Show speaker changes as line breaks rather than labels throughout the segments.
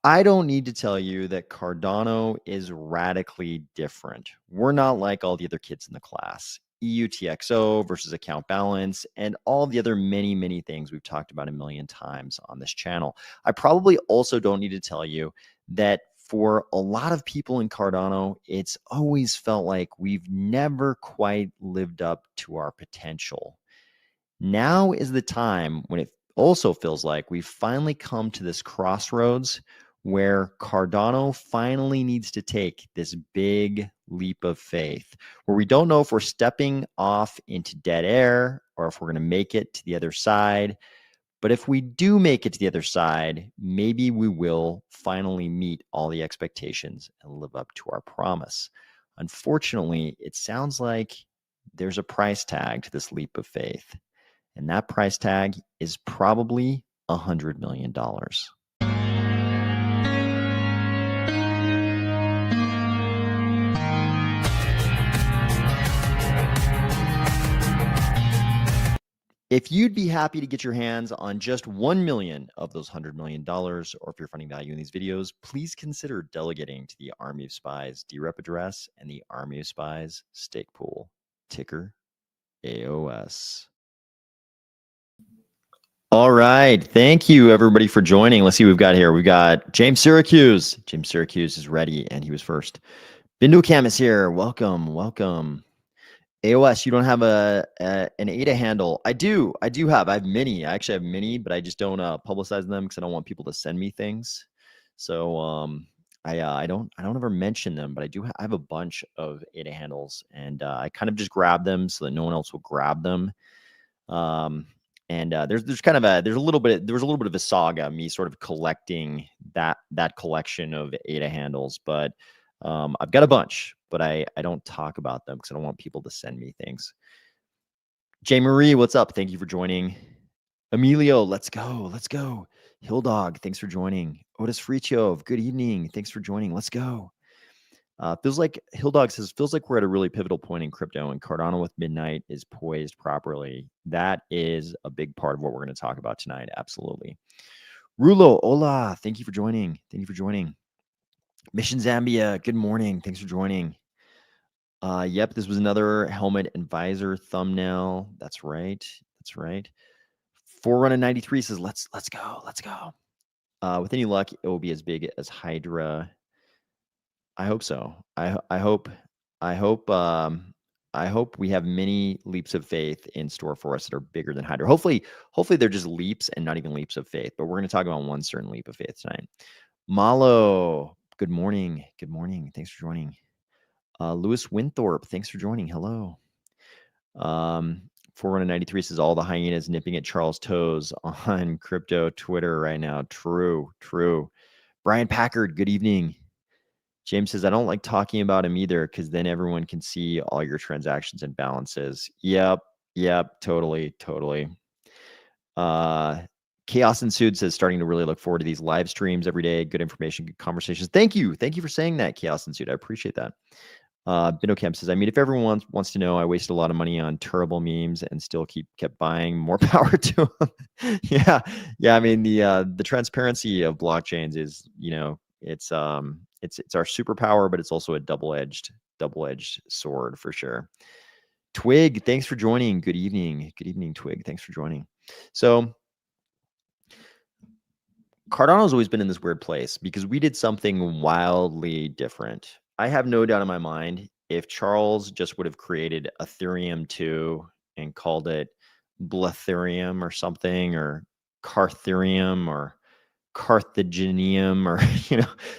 I don't need to tell you that Cardano is radically different. We're not like all the other kids in the class. EUTXO versus account balance and all the other many things we've talked about a million times on this channel. I probably also don't need to tell you that for a lot of people in Cardano, it's always felt like we've never quite lived up to our potential. Now is the time when it also feels like we've finally come to this crossroads where Cardano finally needs to take this big leap of faith, where we don't know if we're stepping off into dead air or if we're going to make it to the other side. But if we do make it to the other side, maybe we will finally meet all the expectations and live up to our promise. Unfortunately, it sounds like there's a price tag to this leap of faith. And that price tag is probably $100 million. If you'd be happy to get your hands on just 1 million of those $100 million, or if you're finding value in these videos, please consider delegating to the Army of Spies DRep address and the Army of Spies stake pool, ticker AOS. All right. Thank you, everybody, for joining. Let's see what we've got here. We've got James Syracuse. James Syracuse is ready, and he was first. Bindu Cam is here. Welcome. Welcome. AOS, you don't have an ADA handle. I do have. I have many. I actually have many, but I just don't publicize them because I don't want people to send me things. So I don't ever mention them, but I have a bunch of ADA handles, and I kind of just grab them so that no one else will grab them. And there's a little bit of a saga, me sort of collecting that collection of ADA handles, but I've got a bunch, but I don't talk about them because I don't want people to send me things. J. Marie, what's up? Thank you for joining. Emilio, let's go. Hilldog, thanks for joining. Otis Frichov, good evening. Thanks for joining. Let's go. Feels like Hilldog says, feels like we're at a really pivotal point in crypto, and Cardano with Midnight is poised properly. That is a big part of what we're going to talk about tonight. Absolutely. Rulo, hola. Thank you for joining. Mission Zambia, good morning. Thanks for joining. Yep, this was another helmet and visor thumbnail. That's right. Forerunner 93 says, let's go. With any luck, it will be as big as Hydra. I hope so. I hope we have many leaps of faith in store for us that are bigger than Hydra. Hopefully they're just leaps and not even leaps of faith, but we're going to talk about one certain leap of faith tonight. Malo, good morning. Thanks for joining. Lewis Winthorpe, thanks for joining. Hello. 493 says all the hyenas nipping at Charles' toes on crypto Twitter right now. True. Brian Packard, good evening. James says, I don't like talking about him either because then everyone can see all your transactions and balances. Yep, totally. Chaos Ensued says, starting to really look forward to these live streams every day. Good information, good conversations. Thank you for saying that, Chaos Ensued. I appreciate that. Binocamp says, I mean, if everyone wants to know, I wasted a lot of money on terrible memes and still kept buying. More power to them. yeah. I mean, the transparency of blockchains is, it's our superpower, but it's also a double-edged sword for sure. Twig, thanks for joining. Good evening, Twig. Thanks for joining. So Cardano's always been in this weird place because we did something wildly different. I have no doubt in my mind, if Charles just would have created Ethereum 2 and called it Bletherium or something, or Cartherium or Carthaginium, or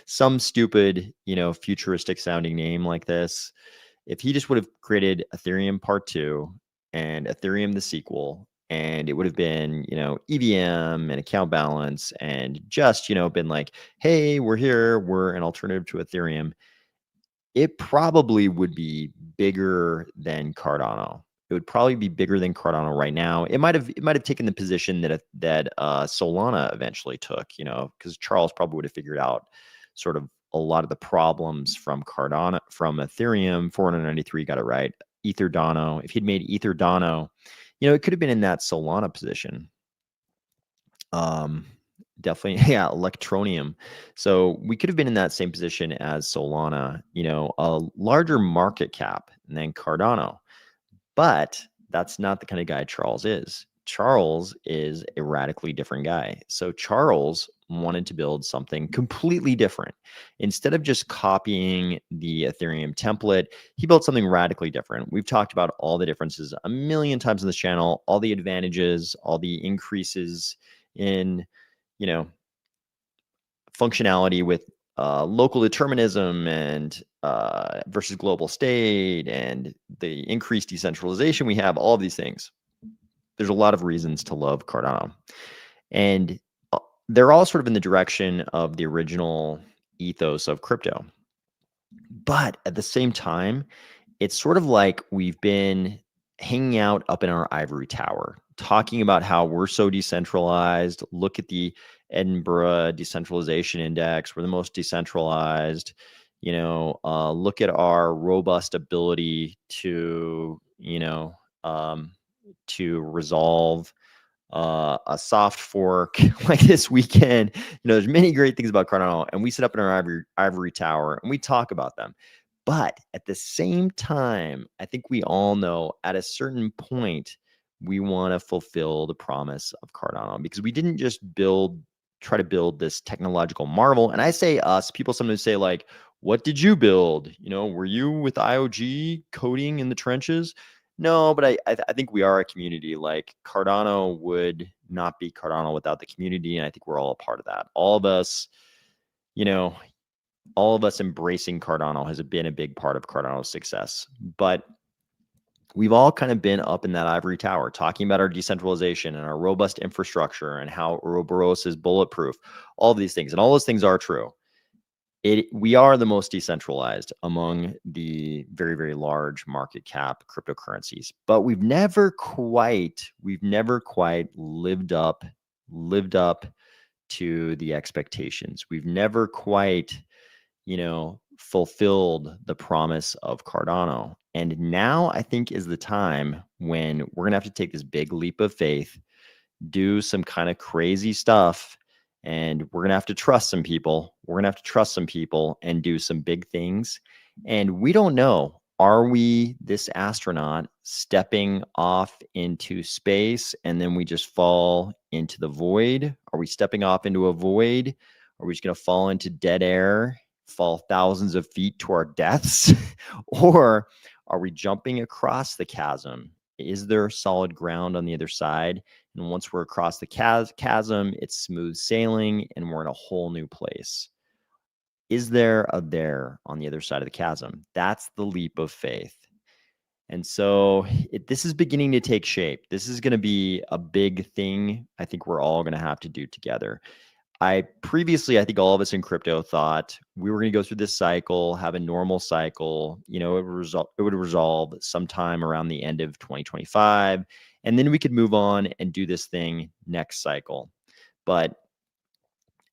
some stupid futuristic sounding name like this, if he just would have created Ethereum Part 2 and Ethereum the sequel, and it would have been EVM and account balance, and just been like, hey, we're an alternative to Ethereum, it probably would be bigger than Cardano. It would probably be bigger than Cardano right now. It might have taken the position that Solana eventually took, because Charles probably would have figured out sort of a lot of the problems from Cardano, from Ethereum. 493 got it right. Etherdano. If he'd made Etherdano, it could have been in that Solana position. Definitely, yeah, Electronium. So we could have been in that same position as Solana, a larger market cap than Cardano. But that's not the kind of guy Charles is. Charles is a radically different guy. So Charles wanted to build something completely different. Instead of just copying the Ethereum template, he built something radically different. We've talked about all the differences a million times on this channel, all the advantages, all the increases in, you know, functionality with local determinism and versus global state and the increased decentralization we have, all of these things. There's a lot of reasons to love Cardano. And they're all sort of in the direction of the original ethos of crypto. But at the same time, it's sort of like we've been hanging out up in our ivory tower, talking about how we're so decentralized. Look at the Edinburgh Decentralization Index. We're the most decentralized. Look at our robust ability to resolve a soft fork like this weekend. There's many great things about Cardano, and we sit up in our ivory tower and we talk about them. But at the same time, I think we all know at a certain point, we want to fulfill the promise of Cardano, because we didn't just try to build this technological marvel. And I say us, people sometimes say like, what did you build? Were you with IOG coding in the trenches? No, but I think we are a community. Like, Cardano would not be Cardano without the community, and I think we're all a part of that. All of us embracing Cardano has been a big part of Cardano's success. But we've all kind of been up in that ivory tower talking about our decentralization and our robust infrastructure and how Ouroboros is bulletproof, all of these things. And all those things are true. We are the most decentralized among the very, very large market cap cryptocurrencies, but we've never quite lived up to the expectations. We've never quite, fulfilled the promise of Cardano. And now I think is the time when we're going to have to take this big leap of faith, do some kind of crazy stuff, and we're going to have to trust some people. We're going to have to trust some people and do some big things. And we don't know, are we this astronaut stepping off into space and then we just fall into the void? Are we stepping off into a void? Are we just going to fall into dead air, fall thousands of feet to our deaths? Or are we jumping across the chasm? Is there solid ground on the other side? And once we're across the chasm, it's smooth sailing and we're in a whole new place. Is there a there on the other side of the chasm? That's the leap of faith. And so this is beginning to take shape. This is going to be a big thing I think we're all going to have to do together. I think all of us in crypto thought we were going to go through this cycle, have a normal cycle, it would resolve sometime around the end of 2025, and then we could move on and do this thing next cycle. But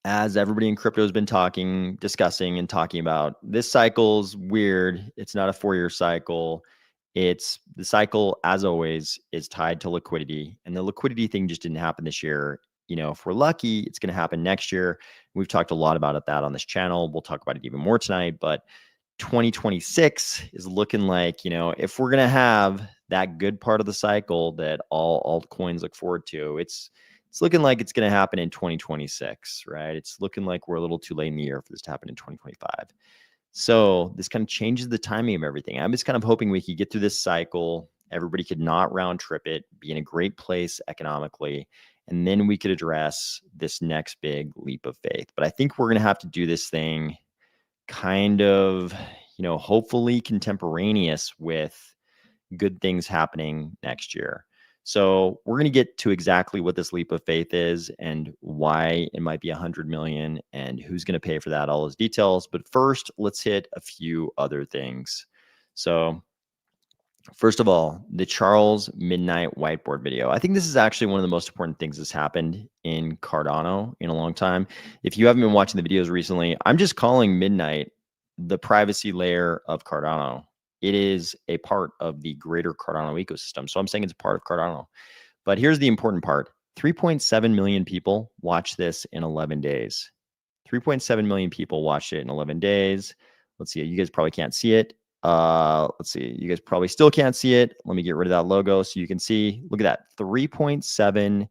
as everybody in crypto has been discussing and talking about, this cycle's weird. It's not a 4-year cycle. It's the cycle, as always, is tied to liquidity, and the liquidity thing just didn't happen this year. If we're lucky, it's going to happen next year. We've talked a lot about that on this channel. We'll talk about it even more tonight, but 2026 is looking like, if we're going to have that good part of the cycle that all altcoins look forward to, it's looking like it's going to happen in 2026, right? It's looking like we're a little too late in the year for this to happen in 2025. So this kind of changes the timing of everything. I'm just kind of hoping we could get through this cycle. Everybody could not round trip it, be in a great place economically, and then we could address this next big leap of faith. But I think we're going to have to do this thing kind of, hopefully contemporaneous with good things happening next year. So we're going to get to exactly what this leap of faith is and why it might be 100 million and who's going to pay for that, all those details. But first, let's hit a few other things. So first of all, the Charles Midnight whiteboard video. I think this is actually one of the most important things that's happened in Cardano in a long time. If you haven't been watching the videos recently, I'm just calling Midnight the privacy layer of Cardano. It is a part of the greater Cardano ecosystem. So I'm saying it's a part of Cardano. But here's the important part. 3.7 million people watched this in 11 days. 3.7 million people watched it in 11 days. Let's see. You guys probably can't see it. Let's see. You guys probably still can't see it. Let me get rid of that logo so you can see. Look at that. 3.7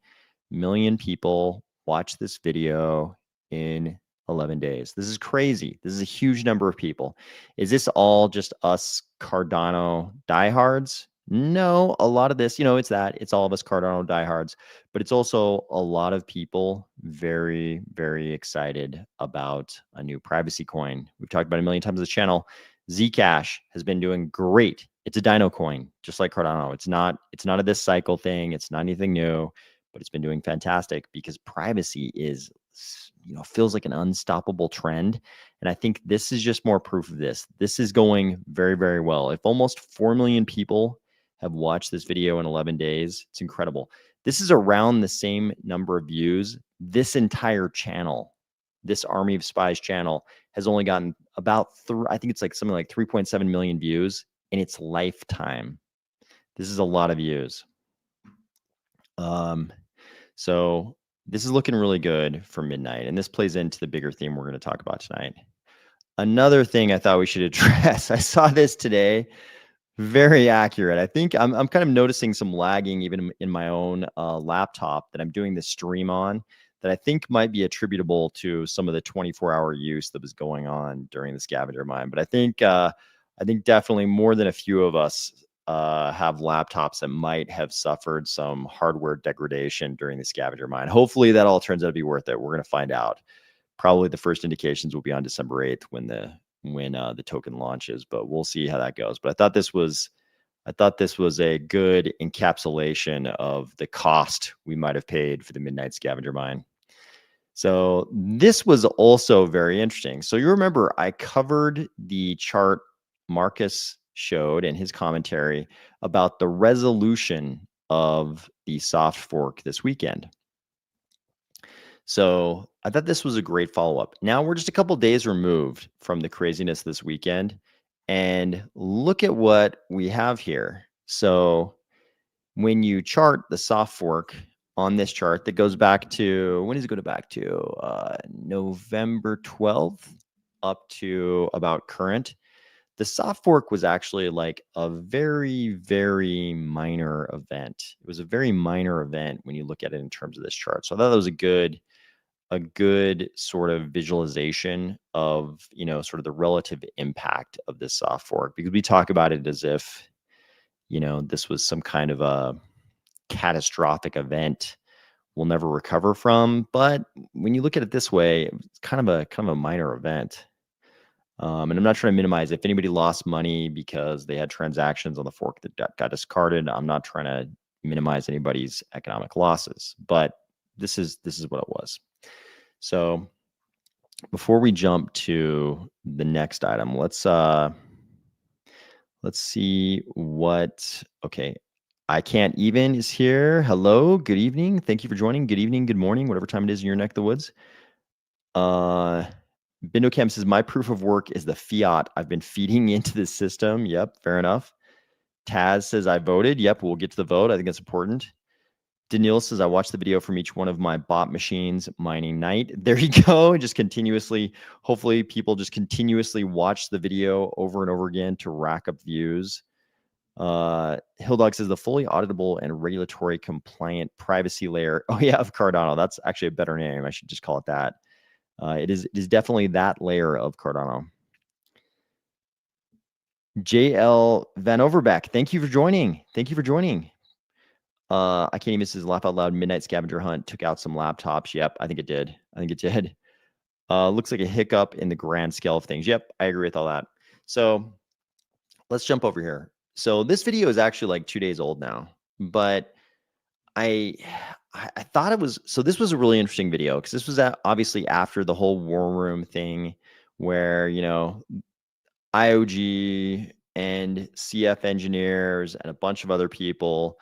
million people watched this video in 11 days. This is crazy. This is a huge number of people. Is this all just us Cardano diehards? No, a lot of this, it's that. It's all of us Cardano diehards, but it's also a lot of people very, very excited about a new privacy coin. We've talked about it a million times on this channel. Zcash has been doing great. It's a Dino coin, just like Cardano. It's not a this cycle thing. It's not anything new, but it's been doing fantastic because privacy is, feels like an unstoppable trend. And I think this is just more proof of this. This is going very, very well. If almost 4 million people have watched this video in 11 days, it's incredible. This is around the same number of views. This entire channel, this Army of Spies channel, has only gotten about, I think it's like something like 3.7 million views in its lifetime. This is a lot of views. So this is looking really good for midnight, and this plays into the bigger theme we're going to talk about tonight. Another thing I thought we should address, I saw this today, very accurate. I think I'm kind of noticing some lagging even in my own laptop that I'm doing this stream on, that I think might be attributable to some of the 24-hour use that was going on during the scavenger mine. But I think definitely more than a few of us have laptops that might have suffered some hardware degradation during the scavenger mine. Hopefully that all turns out to be worth it. We're going to find out. Probably the first indications will be on December 8th when the token launches, but we'll see how that goes. But I thought this was a good encapsulation of the cost we might have paid for the midnight scavenger mine. So this was also very interesting. So you remember I covered the chart Marcus showed in his commentary about the resolution of the soft fork this weekend. So I thought this was a great follow-up. Now we're just a couple days removed from the craziness this weekend, and look at what we have here. So when you chart the soft fork on this chart that goes back to, when does it go back to? November 12th up to about current. The soft fork was actually like a very, very minor event. It was a very minor event when you look at it in terms of this chart. So I thought that was a good sort of visualization of, sort of the relative impact of this soft fork, because we talk about it as if, this was some kind of a catastrophic event we'll never recover from. But when you look at it this way, it's kind of a minor event. And I'm not trying to minimize if anybody lost money because they had transactions on the fork that got discarded. I'm not trying to minimize anybody's economic losses, but this is what it was. So before we jump to the next item, let's see what, okay. I Can't Even is here. Hello, good evening. Thank you for joining. Good evening, good morning, whatever time it is in your neck of the woods. BindoCam says, my proof of work is the fiat I've been feeding into the system. Yep, fair enough. Taz says, I voted. Yep, we'll get to the vote. I think that's important. Daniil says, I watched the video from each one of my bot machines mining night. There you go. Just continuously, hopefully people just continuously watch the video over and over again to rack up views. Hilldog says, the fully auditable and regulatory compliant privacy layer. Oh yeah, of Cardano. That's actually a better name. I should just call it that. It is definitely that layer of Cardano. JL Van Overbeck, thank you for joining. Thank you for joining. I can't even say laugh out loud. Midnight scavenger hunt took out some laptops. Yep, I think it did. Looks like a hiccup in the grand scale of things. Yep, I agree with all that. So let's jump over here. So this video is actually like 2 days old now, but I thought it was, so this was a really interesting video because this was obviously after the whole war room thing where, IOG and CF engineers and a bunch of other people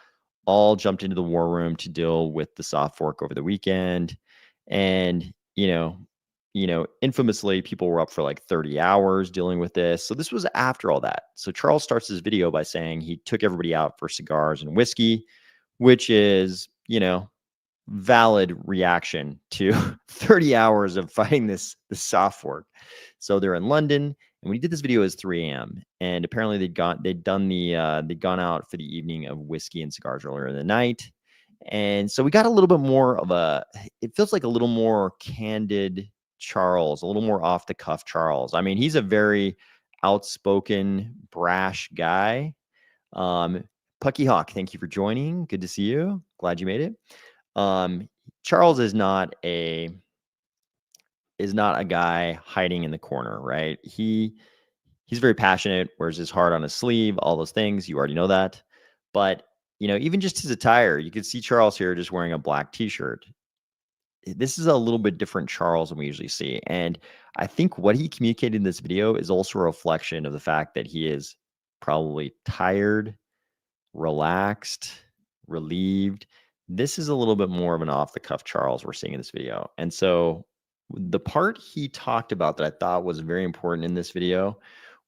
all jumped into the war room to deal with the soft fork over the weekend. And, infamously, people were up for like 30 hours dealing with this. So this was after all that. So Charles starts his video by saying he took everybody out for cigars and whiskey, which is, valid reaction to 30 hours of fighting this soft fork. So they're in London, and when he did this video, it was 3 a.m. And apparently they'd gone out for the evening of whiskey and cigars earlier in the night. And so we got a little bit more of it feels like a little more candid Charles, a little more off the cuff Charles. I mean, he's a very outspoken, brash guy. Pucky Hawk, thank you for joining. Good to see you. Glad you made it. Charles is not a guy hiding in the corner, right? He's very passionate, wears his heart on his sleeve, all those things. You already know that. But, even just his attire, you could see Charles here just wearing a black t-shirt. This is a little bit different Charles than we usually see. And I think what he communicated in this video is also a reflection of the fact that he is probably tired, relaxed, relieved. This is a little bit more of an off the cuff Charles we're seeing in this video. And so the part he talked about that I thought was very important in this video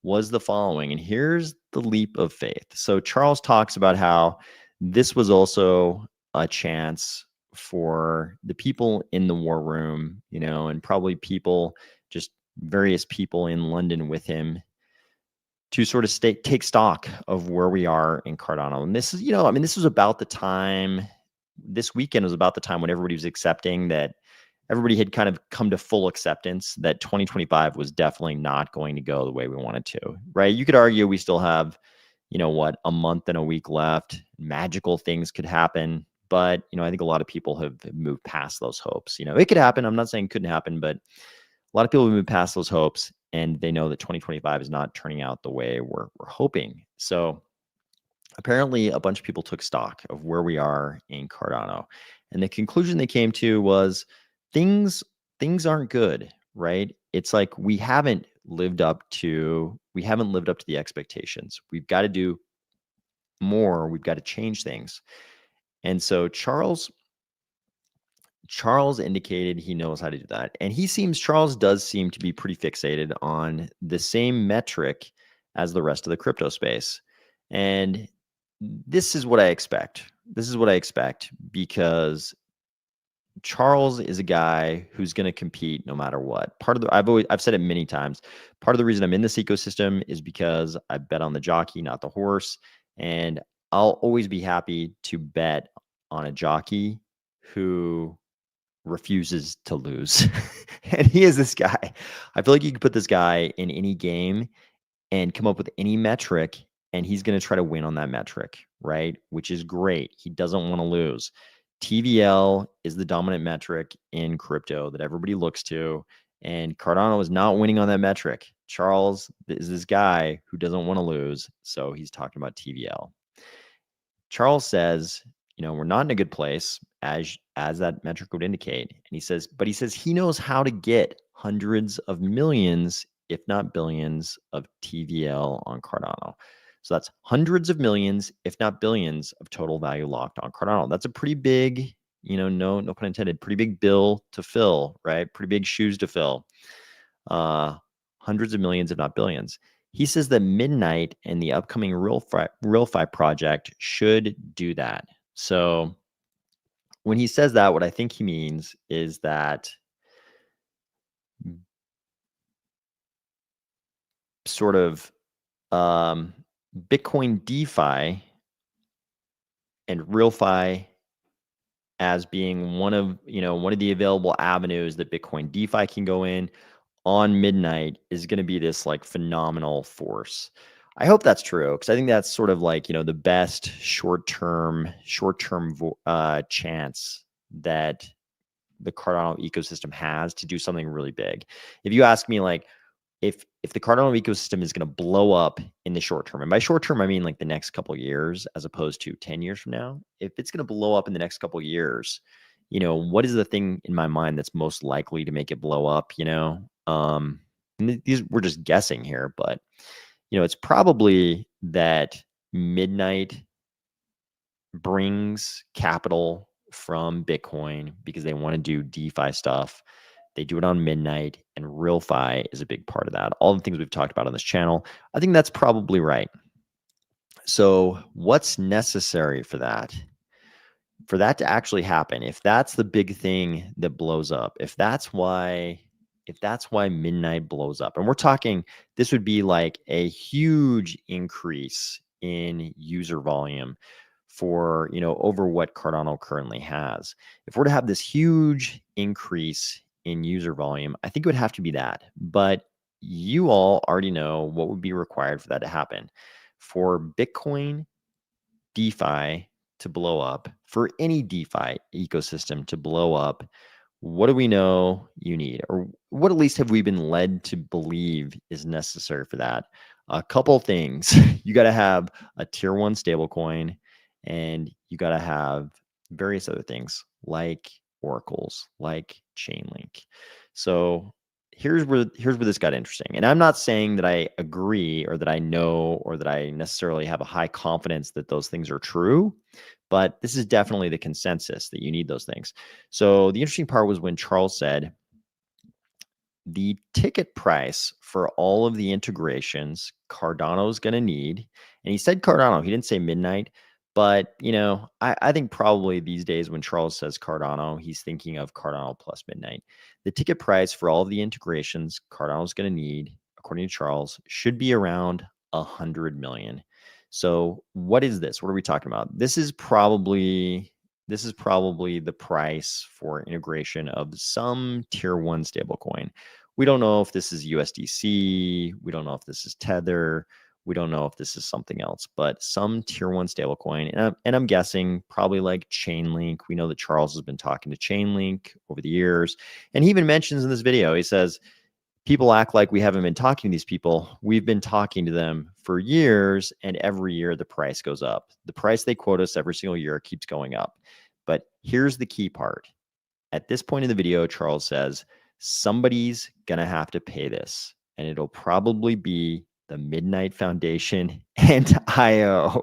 was the following. And here's the leap of faith. So Charles talks about how this was also a chance for the people in the war room, and probably just various people in London with him, to sort of take stock of where we are in Cardano. And this is, this was about the time, this weekend was about the time when everybody was accepting that, everybody had kind of come to full acceptance that 2025 was definitely not going to go the way we wanted to, right? You could argue we still have, a month and a week left. Magical things could happen. But, I think a lot of people have moved past those hopes. It could happen. I'm not saying it couldn't happen, but a lot of people have moved past those hopes, and they know that 2025 is not turning out the way we're hoping. So apparently a bunch of people took stock of where we are in Cardano. And the conclusion they came to was things aren't good, right? It's like we haven't lived up to the expectations. We've got to do more. We've got to change things. And so Charles indicated he knows how to do that. And Charles does seem to be pretty fixated on the same metric as the rest of the crypto space. And this is what I expect. Because Charles is a guy who's going to compete no matter what. I've said it many times. Part of the reason I'm in this ecosystem is because I bet on the jockey, not the horse. And I'll always be happy to bet on a jockey who refuses to lose. And he is this guy. I feel like you could put this guy in any game and come up with any metric, and he's going to try to win on that metric, right? Which is great. He doesn't want to lose. TVL is the dominant metric in crypto that everybody looks to, and Cardano is not winning on that metric. Charles is this guy who doesn't want to lose, so he's talking about TVL. Charles says, we're not in a good place, as that metric would indicate. And he says he knows how to get hundreds of millions, if not billions, of TVL on Cardano. So that's hundreds of millions, if not billions, of total value locked on Cardano. That's a pretty big, no pun intended, pretty big bill to fill, right? Pretty big shoes to fill. Hundreds of millions, if not billions. He says that Midnight and the upcoming RealFi project should do that. So when he says that, what I think he means is that sort of Bitcoin DeFi and RealFi as being one of the available avenues that Bitcoin DeFi can go in on Midnight is going to be this like phenomenal force. I hope that's true, because I think that's sort of like, the best short-term chance that the Cardano ecosystem has to do something really big. If you ask me, like, if the Cardano ecosystem is going to blow up in the short term, and by short term I mean like the next couple of years as opposed to 10 years from now, if it's going to blow up in the next couple of years, what is the thing in my mind that's most likely to make it blow up? And these, we're just guessing here, but it's probably that Midnight brings capital from Bitcoin because they want to do DeFi stuff. They do it on Midnight, and RealFi is a big part of that. All the things we've talked about on this channel, I think that's probably right. So what's necessary for that? for that to actually happen, if that's the big thing that blows up, if that's why midnight blows up, and we're talking, this would be like a huge increase in user volume for, over what Cardano currently has. If we're to have this huge increase in user volume, I think it would have to be that. But you all already know what would be required for that to happen. For Bitcoin DeFi to blow up, for any DeFi ecosystem to blow up, what do we know you need? Or what at least have we been led to believe is necessary for that? A couple things. You got to have a tier one stablecoin, and you got to have various other things like oracles, like Chainlink. So here's where this got interesting. And I'm not saying that I agree or that I know or that I necessarily have a high confidence that those things are true, but this is definitely the consensus that you need those things. So the interesting part was when Charles said the ticket price for all of the integrations Cardano is going to need, and he said Cardano, he didn't say Midnight, but I think probably these days when Charles says Cardano, he's thinking of Cardano plus Midnight. The ticket price for all of the integrations Cardano is going to need, according to Charles, should be around 100 million. So what is this? What are we talking about? This is probably the price for integration of some tier one stablecoin. We don't know if this is USDC. We don't know if this is Tether. We don't know if this is something else, but some tier one stablecoin. And I'm guessing probably like Chainlink. We know that Charles has been talking to Chainlink over the years. And he even mentions in this video, he says, people act like we haven't been talking to these people. We've been talking to them for years, and every year the price goes up. The price they quote us every single year keeps going up. But here's the key part. At this point in the video, Charles says, somebody's going to have to pay this, and it'll probably be the Midnight Foundation and IO.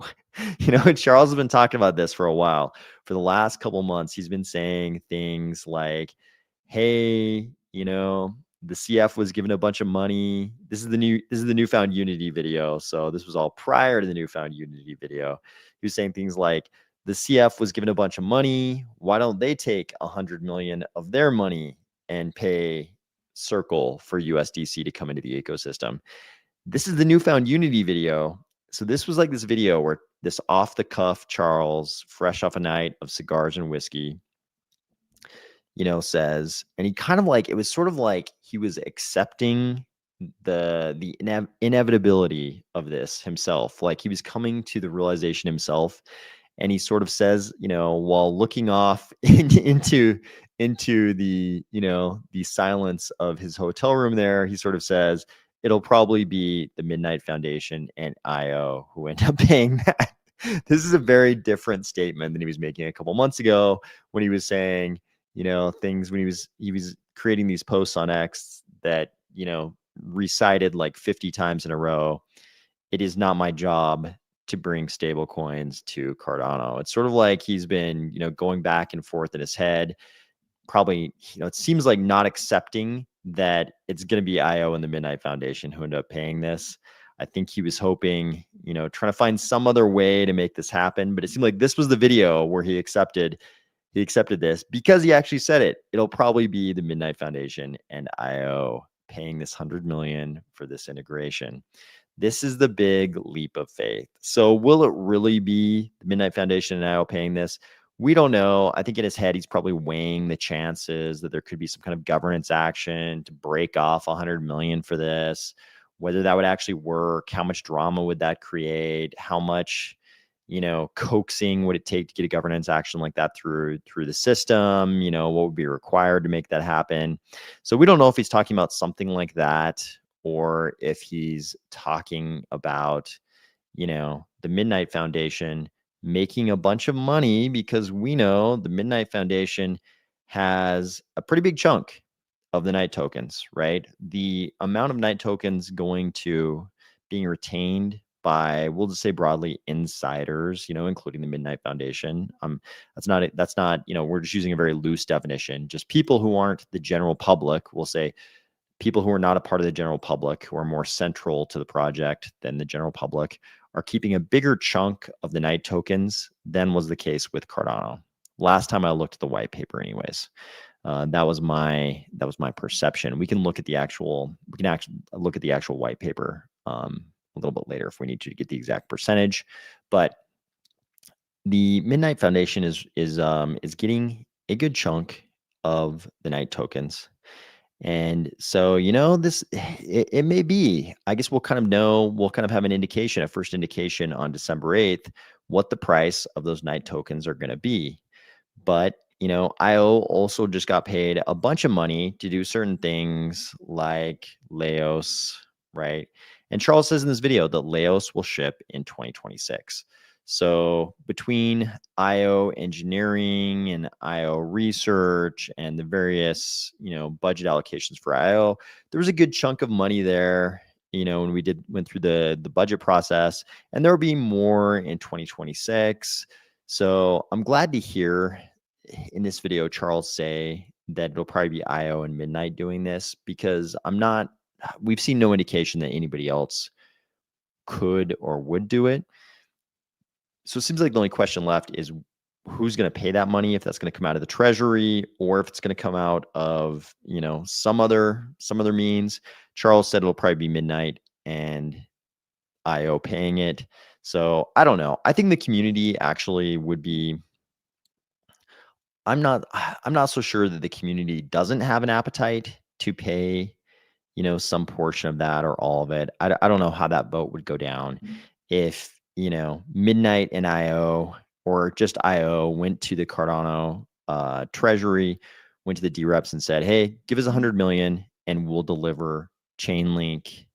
Charles has been talking about this for a while. For the last couple months, he's been saying things like, hey, the CF was given a bunch of money. This is the Newfound Unity video. So this was all prior to the Newfound Unity video. He was saying things like, the CF was given a bunch of money. Why don't they take 100 million of their money and pay Circle for USDC to come into the ecosystem? This is the Newfound Unity video. So this was like this video where this off the cuff Charles, fresh off a night of cigars and whiskey, says, and he kind of like, it was sort of like he was accepting the inevitability of this himself. Like he was coming to the realization himself. And he sort of says, while looking off into the, the silence of his hotel room there, he sort of says, it'll probably be the Midnight Foundation and IO who end up paying that. This is a very different statement than he was making a couple months ago when he was saying, things when he was creating these posts on X that, recited like 50 times in a row. It is not my job to bring stable coins to Cardano. It's sort of like he's been, going back and forth in his head, probably, it seems like not accepting that it's going to be IO and the Midnight Foundation who end up paying this. I think he was hoping, trying to find some other way to make this happen, but it seemed like this was the video where he accepted this because he actually said it. It'll probably be the Midnight Foundation and IO paying this 100 million for this integration. This is the big leap of faith. So will it really be the Midnight Foundation and IO paying this? We don't know. I think in his head, he's probably weighing the chances that there could be some kind of governance action to break off 100 million for this, whether that would actually work, how much drama would that create, how much, coaxing would it take to get a governance action like that through the system, what would be required to make that happen. So we don't know if he's talking about something like that, or if he's talking about, the Midnight Foundation making a bunch of money, because we know the Midnight Foundation has a pretty big chunk of the Night tokens, right? The amount of Night tokens going to being retained by, we'll just say broadly, insiders, including the Midnight Foundation. That's not, we're just using a very loose definition. Just people who aren't the general public, we'll say people who are not a part of the general public, who are more central to the project than the general public, are keeping a bigger chunk of the Night tokens than was the case with Cardano. Last time I looked at the white paper, anyways. That was my perception. We can look at the actual white paper a little bit later if we need to get the exact percentage. But the Midnight Foundation is getting a good chunk of the night tokens. And so, it may be, I guess we'll kind of have an indication, a first indication on December 8th, what the price of those night tokens are going to be. But, IO also just got paid a bunch of money to do certain things like Laos, right? And Charles says in this video that Laos will ship in 2026. So between IO engineering and IO research and the various, budget allocations for IO, there was a good chunk of money there, when we went through the budget process, and there will be more in 2026. So I'm glad to hear in this video Charles say that it'll probably be IO and Midnight doing this, because we've seen no indication that anybody else could or would do it. So it seems like the only question left is who's going to pay that money, if that's going to come out of the treasury or if it's going to come out of, some other means. Charles said it'll probably be Midnight and IO paying it. So I don't know. I think the community actually would be, I'm not so sure that the community doesn't have an appetite to pay, some portion of that or all of it. I don't know how that vote would go down if, Midnight and IO or just IO went to the Cardano treasury, went to the DReps and said, hey, give us 100 million and we'll deliver Chainlink,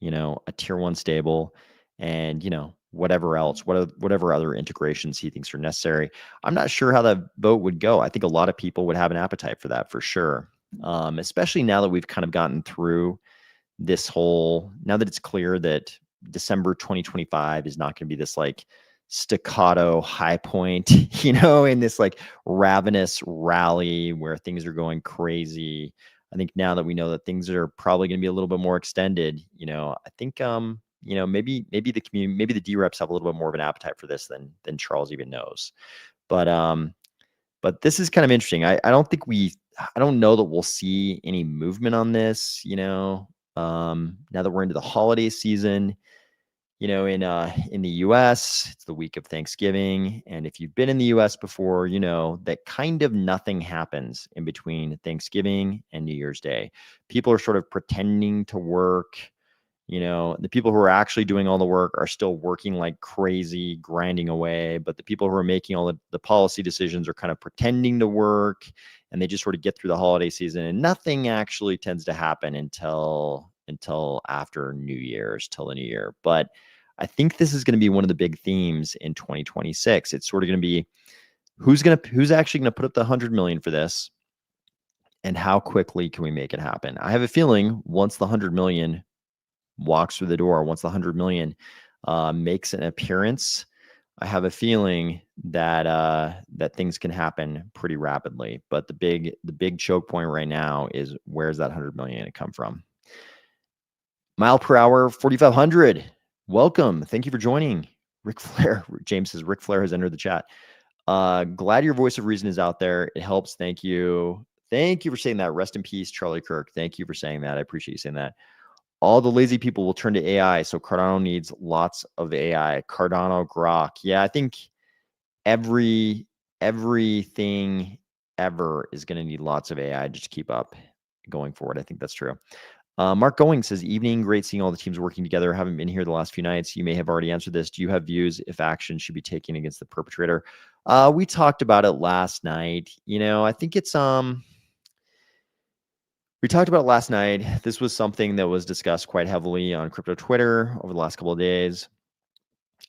a tier 1 stable and, whatever else, whatever other integrations he thinks are necessary. I'm not sure how that vote would go. I think a lot of people would have an appetite for that for sure. Especially now that we've kind of gotten through now that it's clear that December 2025 is not going to be this like staccato high point, in this like ravenous rally where things are going crazy. I think now that we know that things are probably going to be a little bit more extended, I think, maybe the community, maybe the DReps have a little bit more of an appetite for this than Charles even knows. But this is kind of interesting. I don't know that we'll see any movement on this, now that we're into the holiday season. In the US, it's the week of Thanksgiving. And if you've been in the US before, you know that kind of nothing happens in between Thanksgiving and New Year's Day. People are sort of pretending to work. The people who are actually doing all the work are still working like crazy, grinding away. But the people who are making all the policy decisions are kind of pretending to work, and they just sort of get through the holiday season. And nothing actually tends to happen until after New Year's, till the new year. But I think this is going to be one of the big themes in 2026. It's sort of going to be who's actually going to put up the 100 million for this, and how quickly can we make it happen? I have a feeling once the 100 million walks through the door, once the 100 million makes an appearance, I have a feeling that that things can happen pretty rapidly. But the big choke point right now is, where's that 100 million going to come from? Mile per hour 4,500. Welcome. Thank you for joining. Ric Flair. James says Ric Flair has entered the chat. Glad your voice of reason is out there. It helps. Thank you. Thank you for saying that. Rest in peace, Charlie Kirk. Thank you for saying that. I appreciate you saying that. All the lazy people will turn to AI. So Cardano needs lots of AI. Cardano, Grok. Yeah, I think everything ever is going to need lots of AI just to keep up going forward. I think that's true. Mark Going says, evening, great seeing all the teams working together. Haven't been here the last few nights. You may have already answered this. Do you have views if action should be taken against the perpetrator? We talked about it last night. I think it's we talked about it last night. This was something that was discussed quite heavily on crypto Twitter over the last couple of days.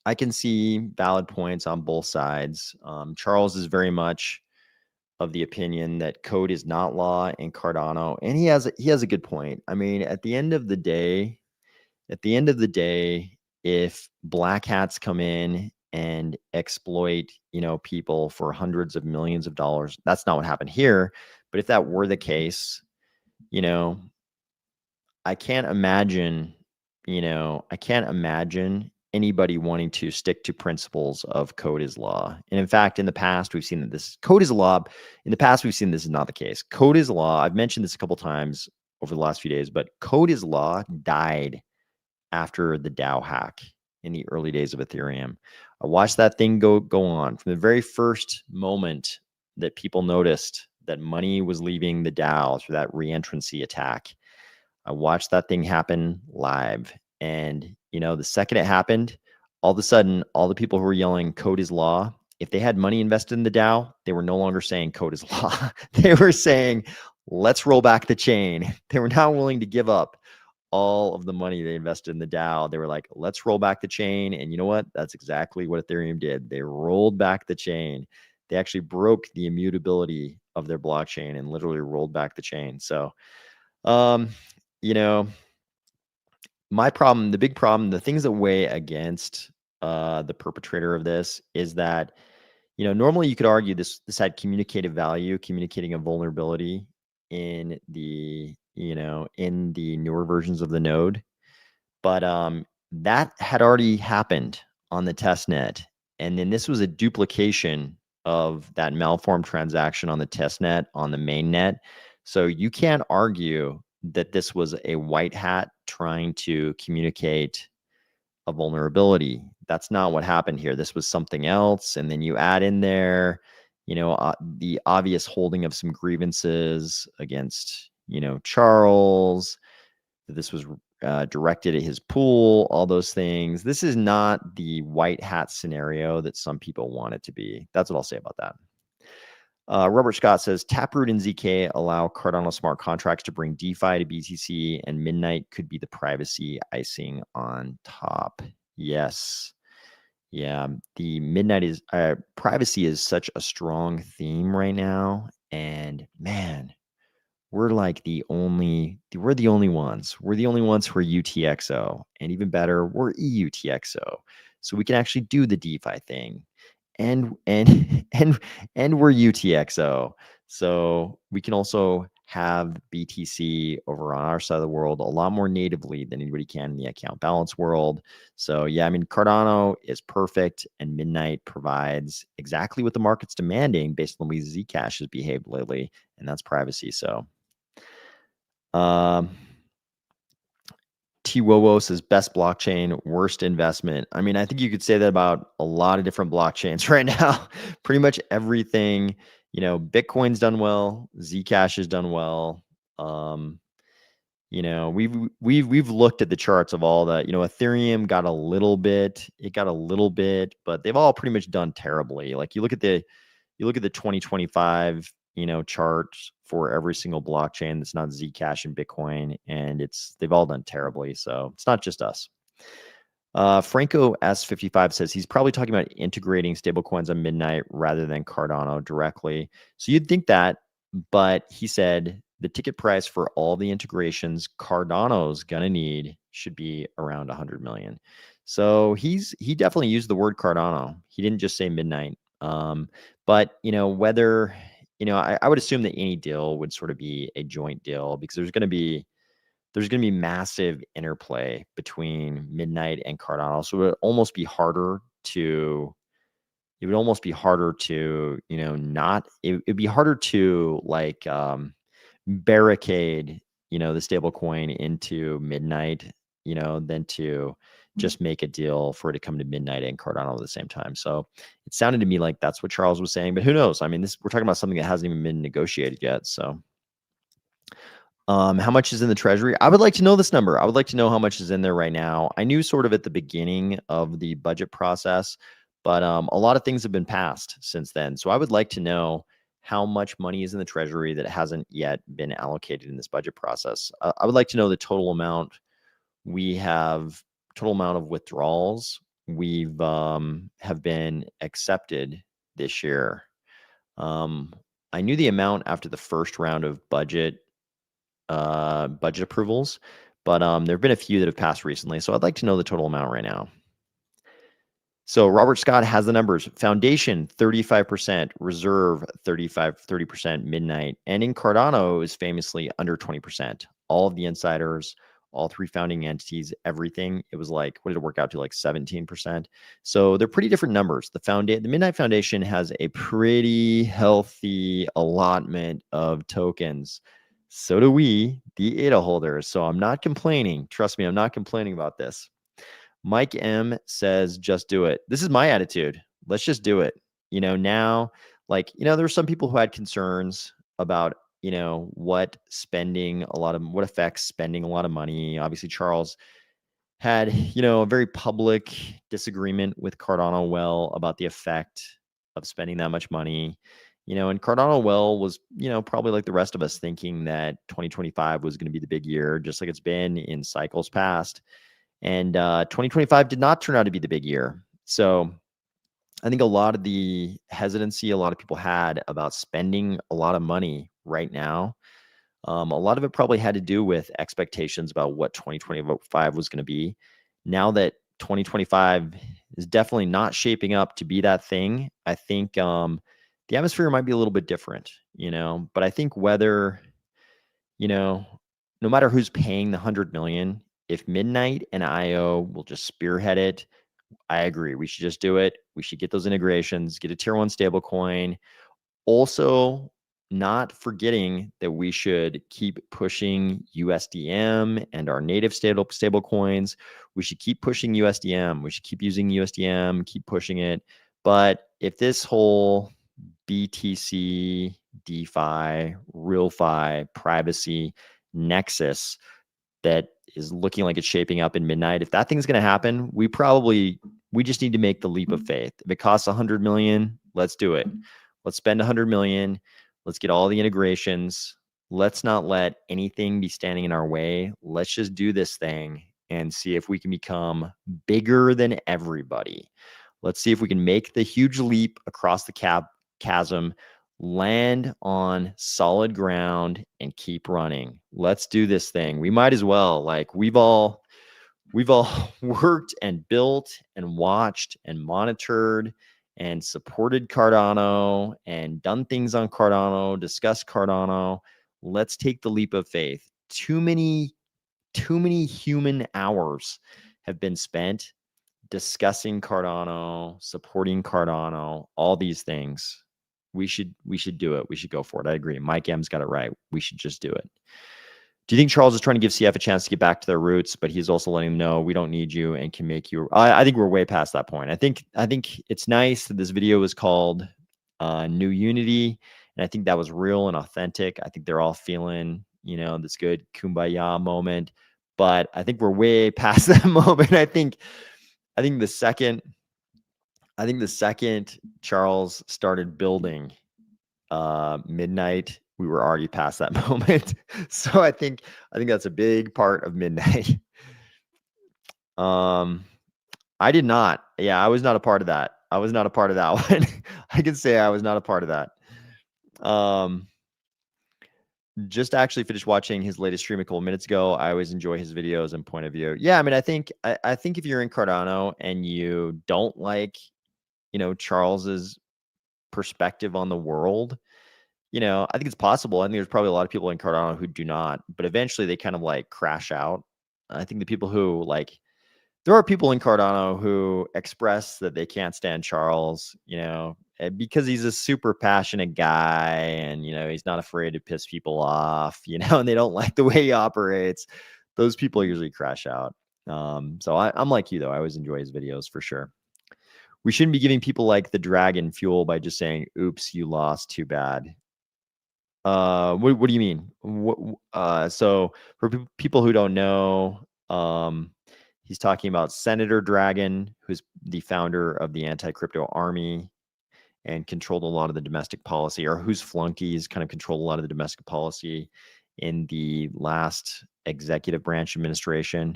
I can see valid points on both sides. Charles is very much of the opinion that code is not law in Cardano, and he has a good point. I mean, at the end of the day, if black hats come in and exploit, people for hundreds of millions of dollars, that's not what happened here. But if that were the case, I can't imagine anybody wanting to stick to principles of code is law. And in fact, in the past, we've seen that this code is law. In the past, we've seen this is not the case. Code is law. I've mentioned this a couple times over the last few days, but code is law died after the DAO hack in the early days of Ethereum. I watched that thing go on from the very first moment that people noticed that money was leaving the DAO through that reentrancy attack. I watched that thing happen live. And, the second it happened, all of a sudden, all the people who were yelling code is law, if they had money invested in the DAO, they were no longer saying code is law. They were saying, let's roll back the chain. They were not willing to give up all of the money they invested in the DAO. They were like, let's roll back the chain. And you know what? That's exactly what Ethereum did. They rolled back the chain. They actually broke the immutability of their blockchain and literally rolled back the chain. So, my problem, the big problem, the things that weigh against the perpetrator of this is that, normally you could argue this had communicative value, communicating a vulnerability in the, in the newer versions of the node. But that had already happened on the test net. And then this was a duplication of that malformed transaction on the test net on the main net. So you can't argue that this was a white hat trying to communicate a vulnerability. That's not what happened here. This was something else. And then you add in there, the obvious holding of some grievances against, Charles. This was directed at his pool, all those things. This is not the white hat scenario that some people want it to be. That's what I'll say about that. Robert Scott says, Taproot and ZK allow Cardano smart contracts to bring DeFi to BTC, and Midnight could be the privacy icing on top. Yes. Yeah, the Midnight is privacy is such a strong theme right now. And man, we're the only ones. We're the only ones who are UTXO. And even better, we're EUTXO. So we can actually do the DeFi thing. And we're UTXO. So we can also have BTC over on our side of the world a lot more natively than anybody can in the account balance world. So yeah, Cardano is perfect, and Midnight provides exactly what the market's demanding based on the way Zcash has behaved lately, and that's privacy. So T-Wowo says best blockchain, worst investment. I think you could say that about a lot of different blockchains right now. Pretty much everything, Bitcoin's done well, Zcash has done well. We've looked at the charts of all that. Ethereum got a little bit, but they've all pretty much done terribly. Like you look at the 2025 charts for every single blockchain that's not Zcash and Bitcoin, and they've all done terribly. So it's not just us. Franco S55 says he's probably talking about integrating stablecoins on Midnight rather than Cardano directly. So you'd think that, but he said the ticket price for all the integrations Cardano's gonna need should be around 100 million. So he definitely used the word Cardano. He didn't just say Midnight. But whether I would assume that any deal would sort of be a joint deal, because there's going to be massive interplay between Midnight and Cardano. So it would almost be harder to not, it'd be harder to barricade, the stable coin into Midnight, than to just make a deal for it to come to Midnight and Cardano at the same time. So it sounded to me like that's what Charles was saying, but who knows? We're talking about something that hasn't even been negotiated yet. So how much is in the treasury? I would like to know this number. I would like to know how much is in there right now. I knew sort of at the beginning of the budget process, but a lot of things have been passed since then. So I would like to know how much money is in the treasury that hasn't yet been allocated in this budget process. I would like to know the total amount of withdrawals we've have been accepted this year. I knew the amount after the first round of budget approvals, but there have been a few that have passed recently. So I'd like to know the total amount right now. So Robert Scott has the numbers. Foundation, 35%, Reserve, 30%, Midnight. And in Cardano is famously under 20%. All of the insiders all three founding entities, everything, it was like, what did it work out to? Like 17%. So they're pretty different numbers. The Midnight Foundation has a pretty healthy allotment of tokens. So do we, the ADA holders. So I'm not complaining. Trust me, I'm not complaining about this. Mike M says, just do it. This is my attitude. Let's just do it. Now, like, there were some people who had concerns about, what affects spending a lot of money. Obviously, Charles had, a very public disagreement with Cardano Well about the effect of spending that much money. And Cardano Well was, probably like the rest of us thinking that 2025 was going to be the big year, just like it's been in cycles past. And 2025 did not turn out to be the big year. So I think a lot of the hesitancy a lot of people had about spending a lot of money right now, a lot of it probably had to do with expectations about what 2025 was going to be. Now that 2025 is definitely not shaping up to be that thing, I think the atmosphere might be a little bit different, but I think whether, no matter who's paying the 100 million, if Midnight and IO will just spearhead it, I agree. We should just do it. We should get those integrations, get a tier one stablecoin. Also, not forgetting that we should keep pushing USDM and our native stable coins. We should keep pushing USDM. We should keep using USDM, keep pushing it. But if this whole BTC, DeFi, RealFi, privacy nexus that is looking like it's shaping up in Midnight, if that thing's going to happen, we just need to make the leap of faith. If it costs 100 million, let's do it. Let's spend 100 million. Let's get all the integrations. Let's not let anything be standing in our way. Let's just do this thing and see if we can become bigger than everybody. Let's see if we can make the huge leap across the chasm, land on solid ground, and keep running. Let's do this thing. We might as well. Like, we've all worked and built and watched and monitored and supported Cardano and done things on Cardano, discussed Cardano. Let's take the leap of faith. Too many human hours have been spent discussing Cardano, supporting Cardano, all these things. We should do it. We should go for it. I agree. Mike M's got it right. We should just do it. Do you think Charles is trying to give CF a chance to get back to their roots, but he's also letting them know we don't need you and can make you? I think we're way past that point. I think it's nice that this video was called New Unity, and I think that was real and authentic. I think they're all feeling, this good kumbaya moment, but I think we're way past that moment. I think the second Charles started building Midnight, we were already past that moment. So I think that's a big part of Midnight. I did not. Yeah, I was not a part of that. I was not a part of that one. I can say I was not a part of that. Just actually finished watching his latest stream a couple minutes ago. I always enjoy his videos and point of view. Yeah, I mean, I think if you're in Cardano and you don't like, Charles's perspective on the world, I think it's possible. I think there's probably a lot of people in Cardano who do not, but eventually they kind of like crash out. I think the people who there are people in Cardano who express that they can't stand Charles, because he's a super passionate guy and, he's not afraid to piss people off, and they don't like the way he operates. Those people usually crash out. So I'm like you, though. I always enjoy his videos for sure. We shouldn't be giving people like the dragon fuel by just saying, oops, you lost, too bad. What do you mean? So for people who don't know, he's talking about Senator Dragon, who's the founder of the anti-crypto army and controlled a lot of the domestic policy, or whose flunkies kind of controlled a lot of the domestic policy in the last executive branch administration.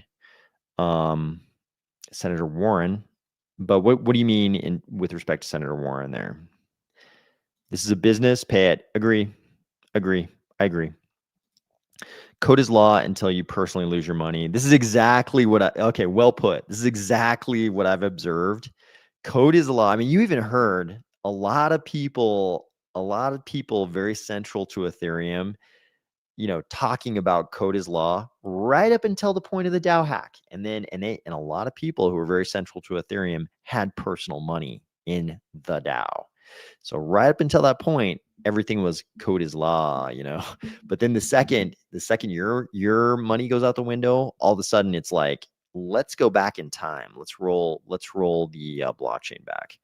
Senator Warren. But what do you mean with respect to Senator Warren there? This is a business, pay it. Agree. I agree. Code is law until you personally lose your money. This is exactly what okay, well put. This is exactly what I've observed. Code is law. I mean, you even heard a lot of people very central to Ethereum talking about code is law right up until the point of the DAO hack. And a lot of people who were very central to Ethereum had personal money in the DAO. So right up until that point, everything was code is law, But then the second your money goes out the window, all of a sudden it's like, let's go back in time. Let's roll the blockchain back.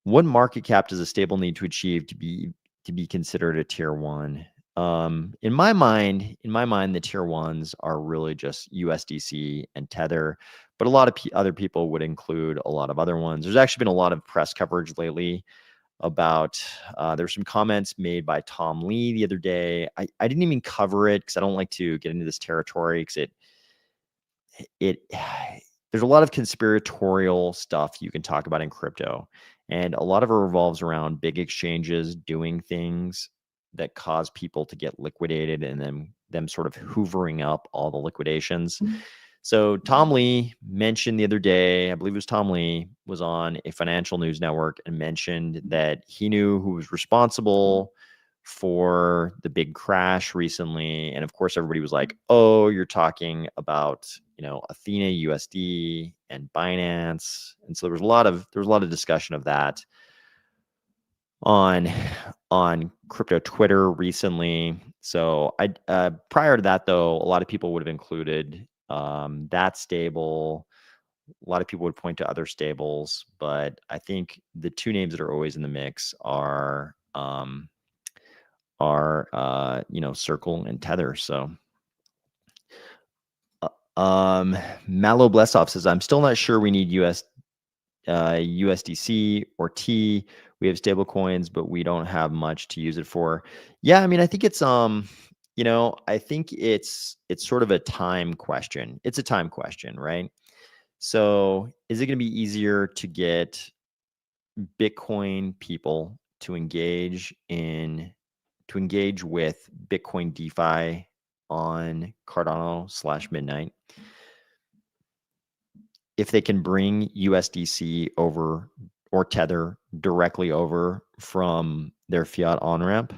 What market cap does a stable need to achieve to be considered a tier one? In my mind, the tier ones are really just USDC and Tether, but a lot of other people would include a lot of other ones. There's actually been a lot of press coverage lately about, there's some comments made by Tom Lee the other day. I didn't even cover it because I don't like to get into this territory because it there's a lot of conspiratorial stuff you can talk about in crypto, and a lot of it revolves around big exchanges doing things that cause people to get liquidated and then them sort of hoovering up all the liquidations. So Tom Lee mentioned the other day, I believe it was Tom Lee, was on a financial news network and mentioned that he knew who was responsible for the big crash recently. And of course, everybody was like, oh, you're talking about, Athena USD and Binance. And so there was a lot of discussion of that on crypto Twitter recently. So prior to that, though, a lot of people would have included that stable. A lot of people would point to other stables, but I think the two names that are always in the mix are Circle and Tether. So Mallow Blessoff says, I'm still not sure we need USDC or T. We have stable coins, but we don't have much to use it for. Yeah, I mean, I think it's I think it's sort of a time question. It's a time question, right? So is it going to be easier to get Bitcoin people to engage with Bitcoin DeFi on Cardano/Midnight if they can bring USDC over or Tether directly over from their fiat on-ramp?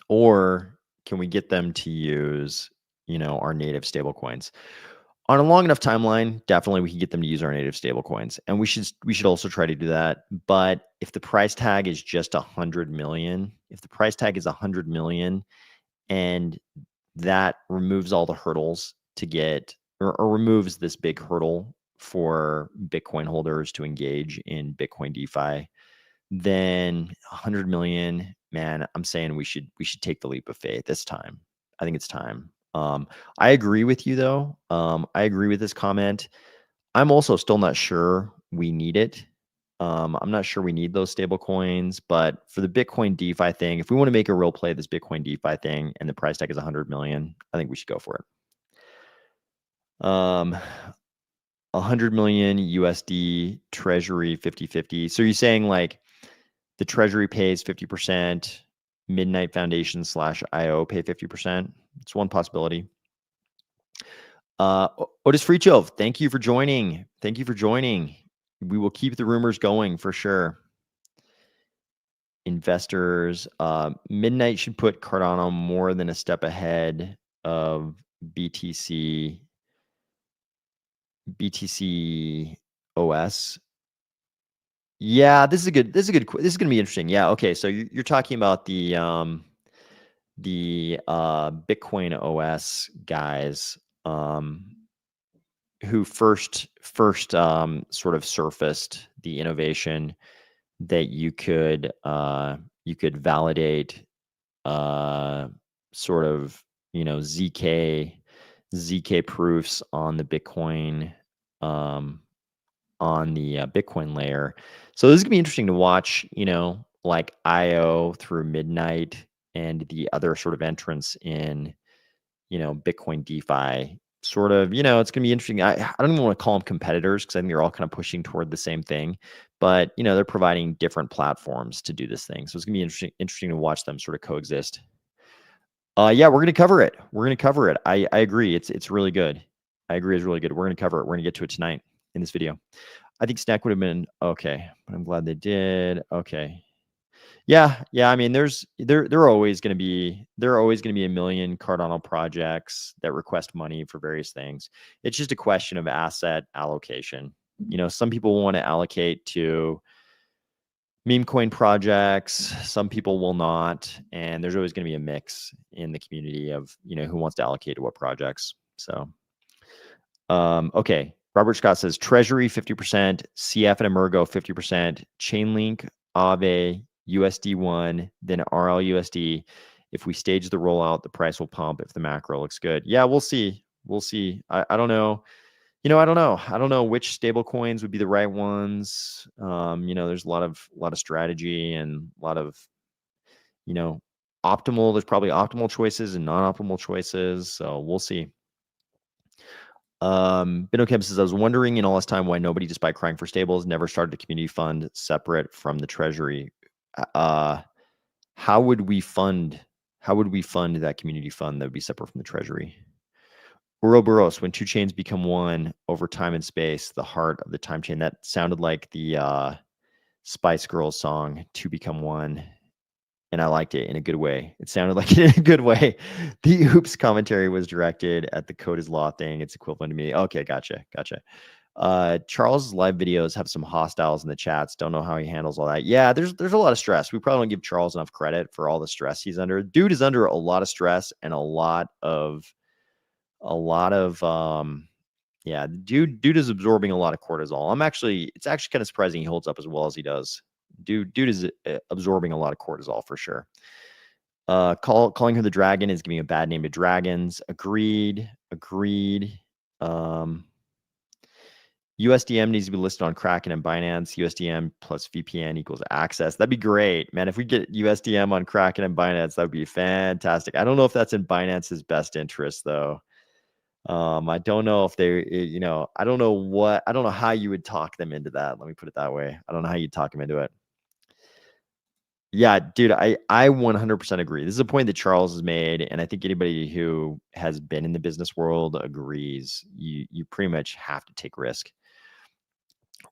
Or can we get them to use, our native stablecoins? On a long enough timeline, definitely we can get them to use our native stablecoins, and we should also try to do that. But if the price tag is just 100 million, if the price tag is 100 million, and that removes all the hurdles to get, or removes this big hurdle for Bitcoin holders to engage in Bitcoin DeFi, then 100 million, man, I'm saying we should take the leap of faith. It's time. I think it's time. I agree with you though. I agree with this comment. I'm also still not sure we need it. I'm not sure we need those stable coins, but for the Bitcoin DeFi thing, if we want to make a real play this Bitcoin DeFi thing and the price tag is 100 million, I think we should go for it. 100 million USD treasury 50/50. So you're saying like the treasury pays 50%, Midnight Foundation /IO pay 50%. It's one possibility. Otis Freechove, thank you for joining. We will keep the rumors going for sure. Investors, Midnight should put Cardano more than a step ahead of BTC OS. Yeah, this is going to be interesting. Yeah, okay. So you're talking about the Bitcoin OS guys who first sort of surfaced the innovation that you could validate sort of ZK proofs on the Bitcoin Bitcoin layer. So this is gonna be interesting to watch, like IO through Midnight and the other sort of entrants in, Bitcoin DeFi. Sort of, it's gonna be interesting. I don't even want to call them competitors because I think they're all kind of pushing toward the same thing, but they're providing different platforms to do this thing. So it's gonna be interesting to watch them sort of coexist. Yeah, we're gonna cover it. I agree. It's really good. I agree, it's really good. We're gonna cover it. We're gonna get to it tonight in this video. I think Snack would have been okay, but I'm glad they did. Okay. Yeah, yeah. I mean, there are always going to be a million Cardano projects that request money for various things. It's just a question of asset allocation. Some people want to allocate to meme coin projects, some people will not, and there's always going to be a mix in the community of who wants to allocate to what projects. So, okay. Robert Scott says Treasury 50%, CF and Emergo 50%, Chainlink, Aave, USD1, then RLUSD. If we stage the rollout, the price will pump if the macro looks good. Yeah, we'll see. We'll see. I don't know. I don't know. I don't know which stable coins would be the right ones. There's a lot of strategy and a lot of, you know, there's probably optimal choices and non-optimal choices. So we'll see. Binochem says, I was wondering in all this time why nobody, despite crying for stables, never started a community fund separate from the treasury. How would we fund that community fund that would be separate from the treasury? Ouroboros, when two chains become one over time and space, the heart of the time chain. That sounded like the Spice Girls song, Two Become One. And I liked it in a good way. It sounded like it in a good way. The oops commentary was directed at the code is law thing. It's equivalent to me. Okay, gotcha. Charles's live videos have some hostiles in the chats. Don't know how he handles all that. Yeah, there's a lot of stress. We probably don't give Charles enough credit for all the stress he's under. Dude is under a lot of stress and a lot of yeah, dude is absorbing a lot of cortisol. It's actually kind of surprising he holds up as well as he does. Dude is absorbing a lot of cortisol for sure. Calling her the dragon is giving a bad name to dragons. Agreed. USDM needs to be listed on Kraken and Binance. USDM plus VPN equals access. That'd be great, man. If we get USDM on Kraken and Binance, that would be fantastic. I don't know if that's in Binance's best interest though. I don't know if they, I don't know how you would talk them into that. Let me put it that way. I don't know how you'd talk them into it. Yeah, dude, I 100% agree. This is a point that Charles has made, and I think anybody who has been in the business world agrees. You pretty much have to take risk.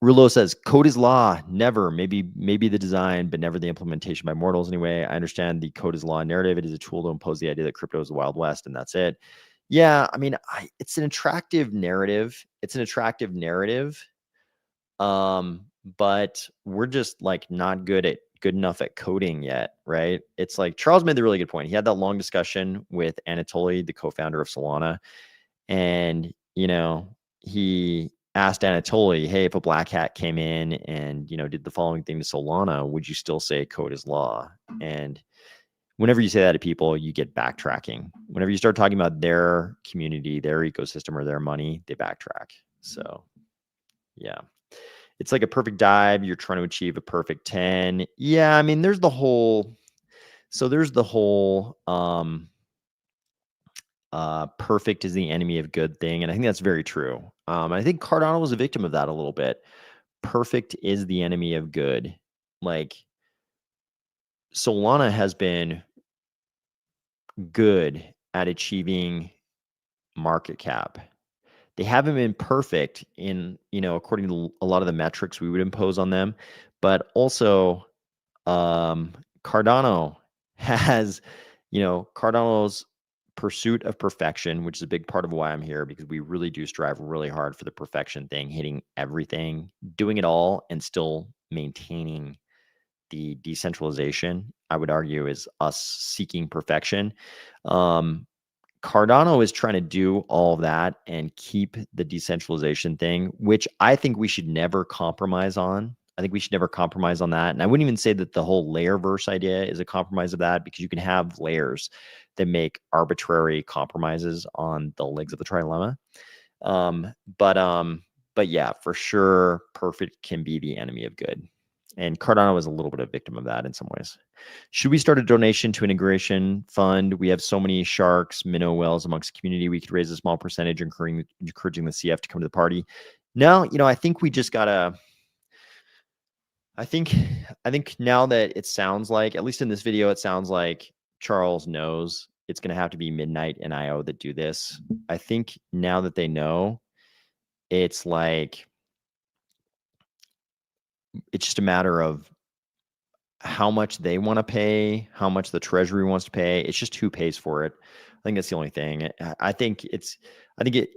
Rulo says, code is law. Never. Maybe the design, but never the implementation by mortals anyway. I understand the code is law narrative. It is a tool to impose the idea that crypto is the Wild West, and that's it. Yeah, I mean, it's an attractive narrative. But we're just like not good enough at coding yet, right? It's like Charles made the really good point. He had that long discussion with Anatoly, the co-founder of Solana, and he asked Anatoly, hey, if a black hat came in and did the following thing to Solana, would you still say code is law? And whenever you say that to people, you get backtracking. Whenever you start talking about their community, their ecosystem, or their money, they backtrack. So yeah, it's like a perfect dive. You're trying to achieve a perfect 10. Yeah, I mean, there's the whole perfect is the enemy of good thing. And I think that's very true. I think Cardano was a victim of that a little bit. Perfect is the enemy of good. Like Solana has been good at achieving market cap. They haven't been perfect in, according to a lot of the metrics we would impose on them, but also Cardano has, Cardano's pursuit of perfection, which is a big part of why I'm here, because we really do strive really hard for the perfection thing, hitting everything, doing it all, and still maintaining the decentralization. I would argue is us seeking perfection. Cardano is trying to do all of that and keep the decentralization thing, which I think we should never compromise on. I think we should never compromise on that. And I wouldn't even say that the whole layer verse idea is a compromise of that, because you can have layers that make arbitrary compromises on the legs of the trilemma. But yeah, for sure, perfect can be the enemy of good. And Cardano is a little bit of a victim of that in some ways. Should we start a donation to an integration fund? We have so many sharks, minnow whales amongst the community. We could raise a small percentage, encouraging the CF to come to the party. No, I think we just gotta. I think now that it sounds like, at least in this video, it sounds like Charles knows it's going to have to be Midnight and IO that do this. I think now that they know, it's like it's just a matter of how much they want to pay, how much the treasury wants to pay. It's just who pays for it. I think that's the only thing. I think it's, I think it,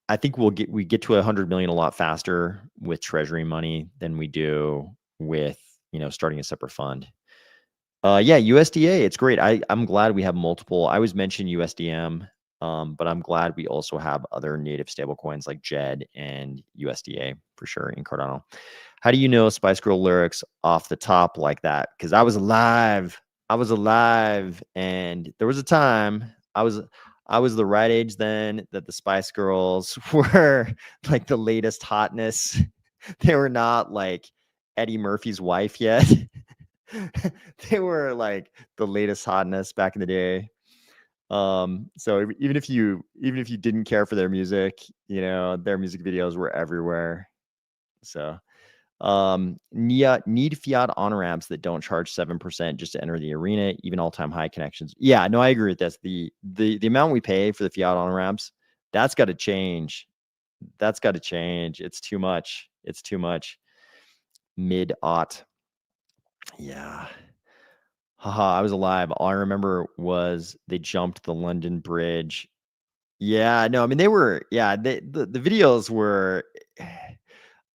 I think we get to 100 million a lot faster with treasury money than we do with, starting a separate fund. Yeah, USDA, it's great. I'm glad we have multiple. I always mention USDM, but I'm glad we also have other native stablecoins like JED and USDA for sure in Cardano. How do you know Spice Girl lyrics off the top like that? Because I was alive. And there was a time I was the right age then that the Spice Girls were like the latest hotness. They were not like Eddie Murphy's wife yet. They were like the latest hotness back in the day. So even if you didn't care for their music, their music videos were everywhere. So need fiat on ramps that don't charge 7% just to enter the arena, even all-time high connections. Yeah, no, I agree with this. The amount we pay for the fiat on ramps, that's got to change. It's too much. Mid-aught. Yeah. Haha, I was alive. All I remember was they jumped the London Bridge. Yeah, no, I mean the videos were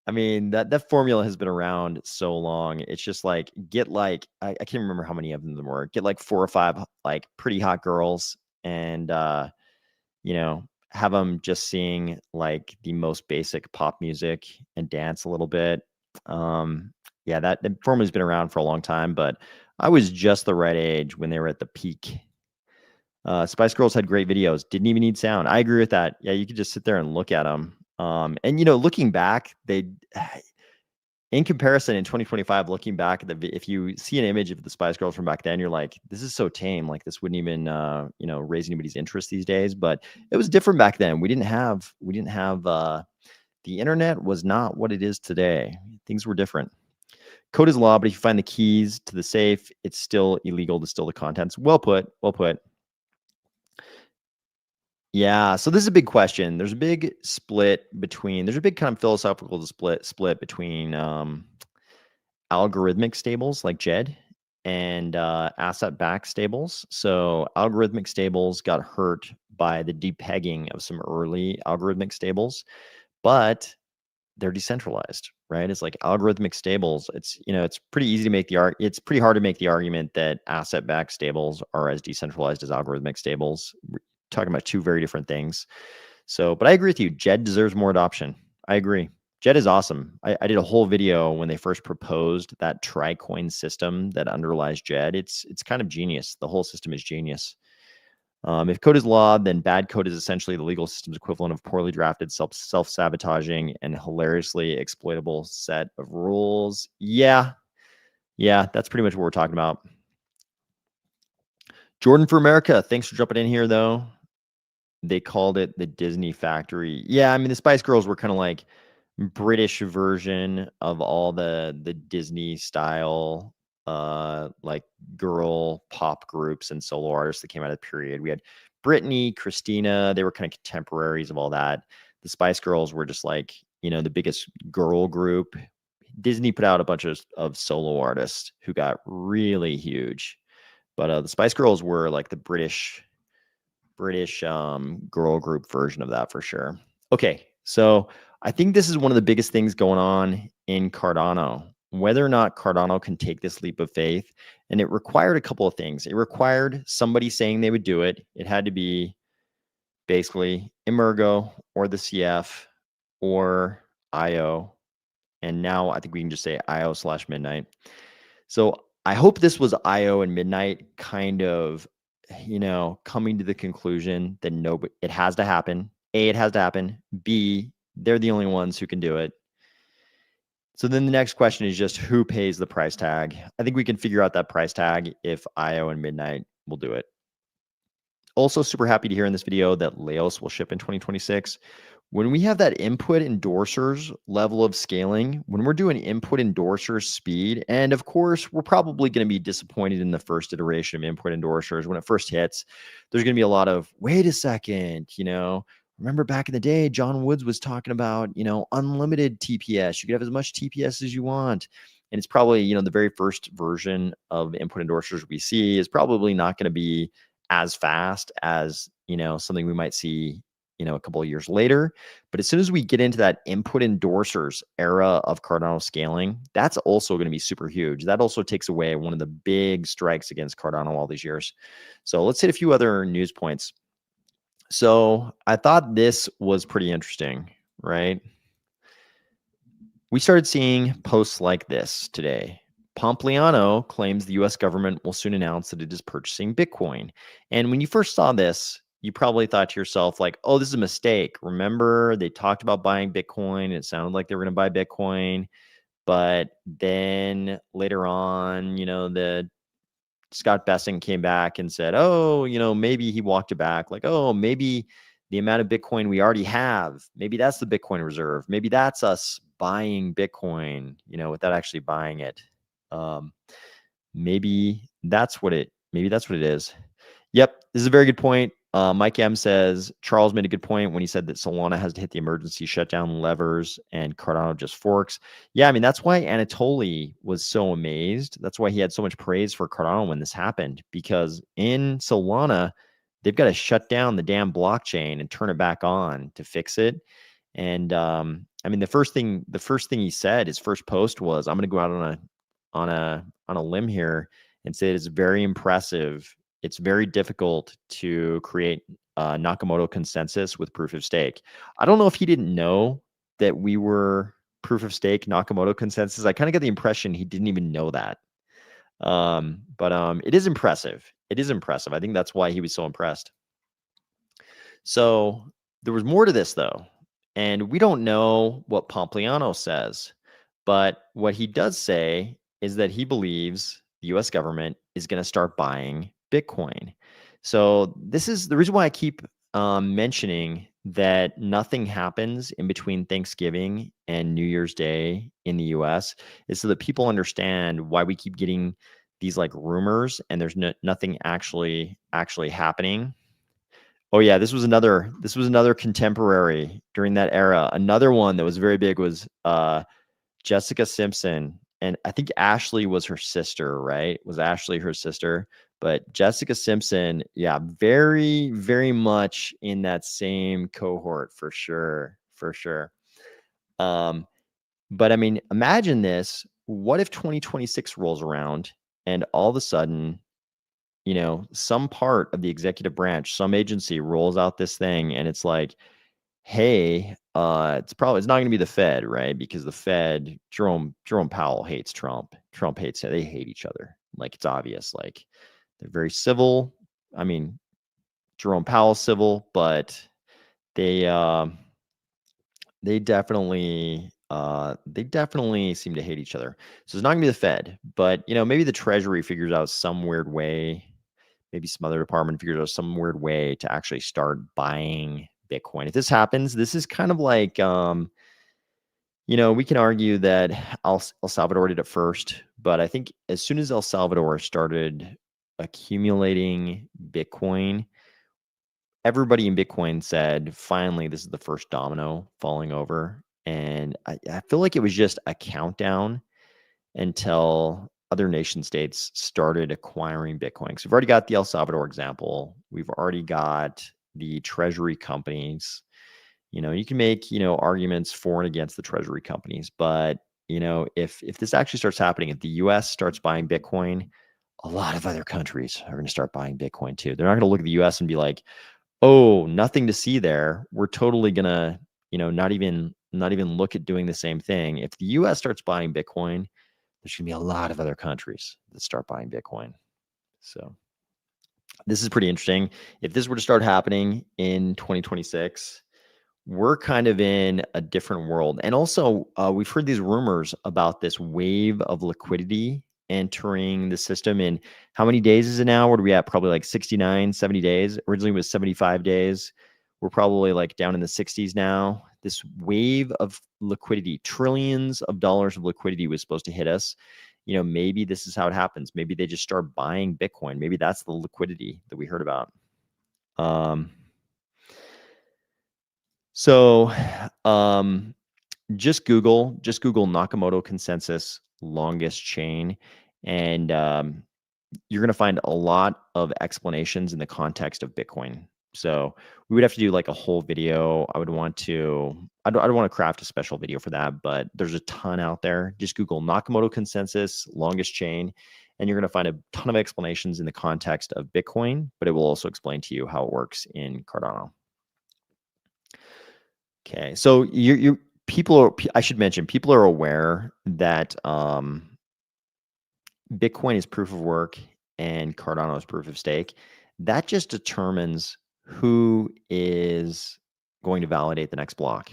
I mean, that formula has been around so long. It's just like get like I can't remember how many of them there were. Get like 4 or 5 like pretty hot girls and have them just sing like the most basic pop music and dance a little bit. Yeah, that the formula's been around for a long time, but I was just the right age when they were at the peak. Spice Girls had great videos. Didn't even need sound. I agree with that. Yeah, you could just sit there and look at them. And looking back, they, in comparison, in 2025, looking back at if you see an image of the Spice Girls from back then, you're like, this is so tame. Like this wouldn't even, raise anybody's interest these days. But it was different back then. We didn't have the internet was not what it is today. Things were different. Code is law, but if you find the keys to the safe, it's still illegal to steal the contents. Well put. Yeah, so this is a big question. There's a big kind of philosophical split between algorithmic stables like JED and asset-backed stables. So algorithmic stables got hurt by the depegging of some early algorithmic stables, but they're decentralized, right? It's like algorithmic stables. It's pretty easy to it's pretty hard to make the argument that asset-backed stables are as decentralized as algorithmic stables. We're talking about two very different things. So, but I agree with you. JED deserves more adoption. I agree. JED is awesome. I did a whole video when they first proposed that tri-coin system that underlies JED. It's kind of genius. The whole system is genius. If code is law, then bad code is essentially the legal system's equivalent of poorly drafted, self-sabotaging, and hilariously exploitable set of rules. Yeah, that's pretty much what we're talking about. Jordan for America, thanks for jumping in here, though. They called it the Disney Factory. Yeah, I mean, the Spice Girls were kind of like British version of all the Disney style like girl pop groups and solo artists that came out of the period. We had Britney, Christina, they were kind of contemporaries of all that. The Spice Girls were just like, the biggest girl group. Disney put out a bunch of solo artists who got really huge. But the Spice Girls were like the British girl group version of that for sure. Okay, so I think this is one of the biggest things going on in Cardano, whether or not Cardano can take this leap of faith. And it required a couple of things. It required somebody saying they would do it. It had to be basically Emergo or the CF or IO. And now I think we can just say IO/midnight. So I hope this was IO and Midnight kind of, coming to the conclusion that it has to happen. A, it has to happen. B, they're the only ones who can do it. So then the next question is just who pays the price tag? I think we can figure out that price tag if IO and Midnight will do it. Also super happy to hear in this video that Laos will ship in 2026. When we have that input endorsers level of scaling, when we're doing input endorsers speed, and of course, we're probably going to be disappointed in the first iteration of input endorsers. When it first hits, there's going to be a lot of, wait a second, remember back in the day, John Woods was talking about, unlimited TPS. You could have as much TPS as you want. and it's probably, you know, the very first version of input endorsers we see is probably not going to be as fast as, you know, something we might see, you know, a couple of years later. But as soon as we get into that input endorsers era of Cardano scaling, that's also going to be super huge. That also takes away one of the big strikes against Cardano all these years. So let's hit a few other news points. So I thought this was pretty interesting, right? We started seeing posts like this today. Pompliano claims the US government will soon announce that it is purchasing Bitcoin. And when you first saw this, you probably thought to yourself, like, oh, this is a mistake. Remember, they talked about buying Bitcoin. It sounded like they were going to buy Bitcoin. But then later on, you know, the Scott Bessing came back and said, oh, you know, maybe he walked it back, like, oh, maybe the amount of Bitcoin we already have, maybe that's the Bitcoin reserve. Maybe that's us buying Bitcoin, you know, without actually buying it. Um, maybe that's what it is. Yep, this is a very good point. Mike M says, Charles made a good point when he said that Solana has to hit the emergency shutdown levers and Cardano just forks. Yeah, I mean, that's why Anatoly was so amazed. That's why he had so much praise for Cardano when this happened, because in Solana, they've got to shut down the damn blockchain and turn it back on to fix it. And I mean, the first thing he said, his first post was, I'm going to go out on a limb here and say it's very impressive. It's very difficult to create Nakamoto consensus with proof of stake. I don't know if he didn't know that we were proof of stake Nakamoto consensus. I kind of get the impression he didn't even know that. But it is impressive. It is impressive. I think that's why he was so impressed. So there was more to this though. And we don't know what Pompliano says, but what he does say is that he believes the US government is going to start buying Bitcoin. So this is the reason why I keep mentioning that nothing happens in between Thanksgiving and New Year's Day in the US is so that people understand why we keep getting these like rumors and there's nothing actually happening. Oh yeah, this was another contemporary during that era. Another one that was very big was Jessica Simpson, and I think Ashley was her sister, right? Was Ashley her sister? But Jessica Simpson, yeah, very, very much in that same cohort for sure, for sure. But I mean, imagine this. What if 2026 rolls around and all of a sudden, you know, some part of the executive branch, some agency rolls out this thing and it's like, hey, it's not going to be the Fed, right? Because the Fed, Jerome Powell hates Trump. Trump hates him. They hate each other. Like it's obvious. Like they're very civil. I mean, Jerome Powell's civil, but they they definitely seem to hate each other. So it's not gonna be the Fed, but you know, maybe the Treasury figures out some weird way, maybe some other department figures out some weird way to actually start buying Bitcoin. If this happens, this is kind of like you know, we can argue that El Salvador did it first, but I think as soon as El Salvador started accumulating Bitcoin, everybody in Bitcoin said, finally, this is the first domino falling over. And I feel like it was just a countdown until other nation states started acquiring Bitcoin. So we've already got the El Salvador example. We've already got the treasury companies. You know, you can make, you know, arguments for and against the treasury companies, but you know, if this actually starts happening, if the US starts buying Bitcoin, a lot of other countries are going to start buying Bitcoin too. They're not going to look at the US and be like, oh, nothing to see there. We're totally gonna, you know, not even look at doing the same thing. If the US starts buying Bitcoin, there's gonna be a lot of other countries that start buying Bitcoin. So this is pretty interesting. If this were to start happening in 2026, we're kind of in a different world. And also, we've heard these rumors about this wave of liquidity entering the system in how many days is it now? What are we at? Probably like 69, 70 days. Originally it was 75 days. We're probably like down in the 60s now. This wave of liquidity, trillions of dollars of liquidity was supposed to hit us. You know, maybe this is how it happens. Maybe they just start buying Bitcoin. Maybe that's the liquidity that we heard about. So, just Google Nakamoto consensus longest chain. And you're going to find a lot of explanations in the context of Bitcoin. So we would have to do like a whole video. I don't want to craft a special video for that, but there's a ton out there. Just Google Nakamoto consensus, longest chain, and you're going to find a ton of explanations in the context of Bitcoin, but it will also explain to you how it works in Cardano. Okay, so I should mention, people are aware that Bitcoin is proof of work and Cardano is proof of stake. That just determines who is going to validate the next block.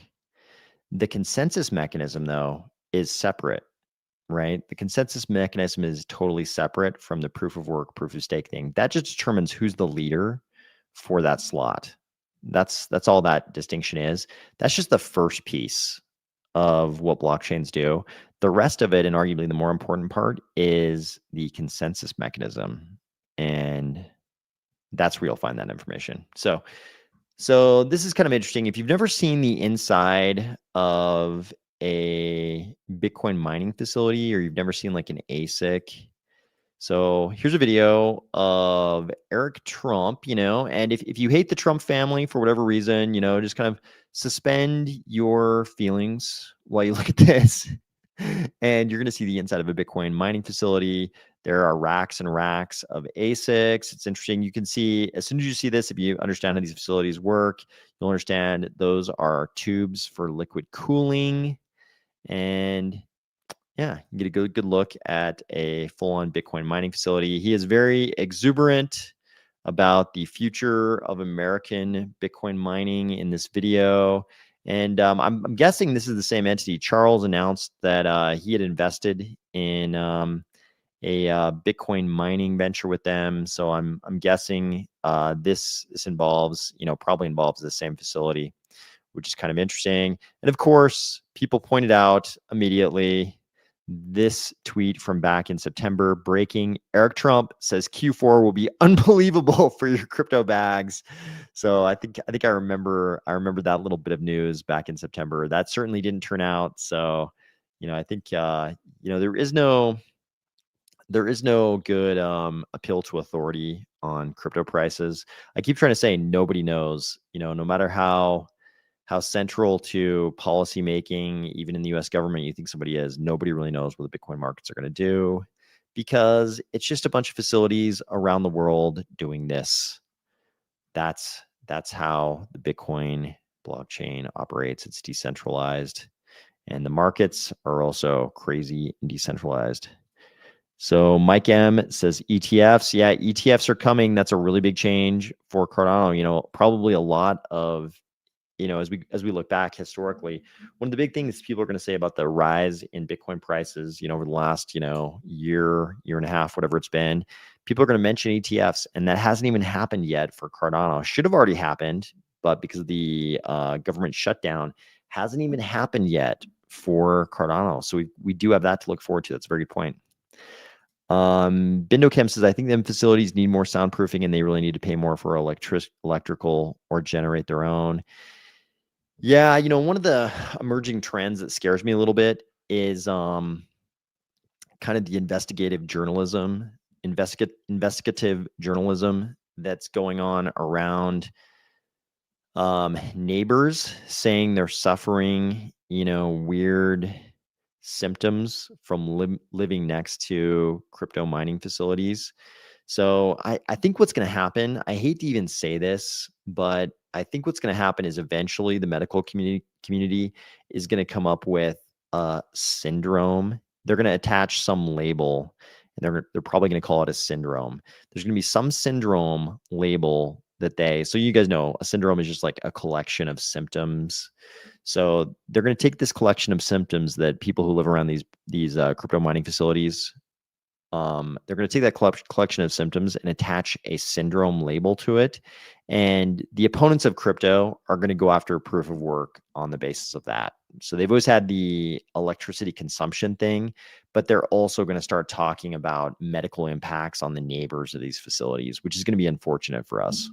The consensus mechanism, though, is separate, right? The consensus mechanism is totally separate from the proof of work, proof of stake thing. That just determines who's the leader for that slot. That's all that distinction is. That's just the first piece of what blockchains do. The rest of it, and arguably the more important part, is the consensus mechanism. And that's where you'll find that information. So this is kind of interesting. If you've never seen the inside of a Bitcoin mining facility, or you've never seen like an ASIC, so here's a video of Eric Trump, and if you hate the Trump family for whatever reason, just kind of suspend your feelings while you look at this. And you're going to see the inside of a Bitcoin mining facility. There are racks and racks of ASICs. It's interesting. You can see, as soon as you see this, if you understand how these facilities work, you'll understand those are tubes for liquid cooling. And yeah, you get a good look at a full-on Bitcoin mining facility. He is very exuberant about the future of American Bitcoin mining in this video. And I'm guessing this is the same entity. Charles announced that he had invested in a Bitcoin mining venture with them. So I'm guessing this involves, probably involves the same facility, which is kind of interesting. And of course, people pointed out immediately this tweet from back in September: breaking, Eric Trump says Q4 will be unbelievable for your crypto bags. So I think I remember that little bit of news back in September. That certainly didn't turn out. So, I think there is no good appeal to authority on crypto prices. I keep trying to say nobody knows, no matter how central to policy making, even in the US government, you think somebody is, nobody really knows what the Bitcoin markets are going to do, because it's just a bunch of facilities around the world doing this. That's how the Bitcoin blockchain operates. It's decentralized, and the markets are also crazy and decentralized. So Mike M says ETFs. Yeah, ETFs are coming. That's a really big change for Cardano. Probably a lot of, as we look back historically, one of the big things people are going to say about the rise in Bitcoin prices, over the last, year and a half, whatever it's been, people are going to mention ETFs, and that hasn't even happened yet for Cardano. Should have already happened, but because of the government shutdown, hasn't even happened yet for Cardano. So we do have that to look forward to. That's a very good point. Bindo Chem says, I think them facilities need more soundproofing, and they really need to pay more for electrical or generate their own. Yeah, one of the emerging trends that scares me a little bit is kind of the investigative journalism that's going on around neighbors saying they're suffering, weird symptoms from living next to crypto mining facilities. So I think what's going to happen, I hate to even say this, but I think what's going to happen is eventually the medical community is going to come up with a syndrome. They're going to attach some label, and they're probably going to call it a syndrome. There's going to be some syndrome label so you guys know, a syndrome is just like a collection of symptoms. So they're going to take this collection of symptoms that people who live around these crypto mining facilities, they're going to take that collection of symptoms and attach a syndrome label to it. And the opponents of crypto are going to go after proof of work on the basis of that. So they've always had the electricity consumption thing, but they're also going to start talking about medical impacts on the neighbors of these facilities, which is going to be unfortunate for us.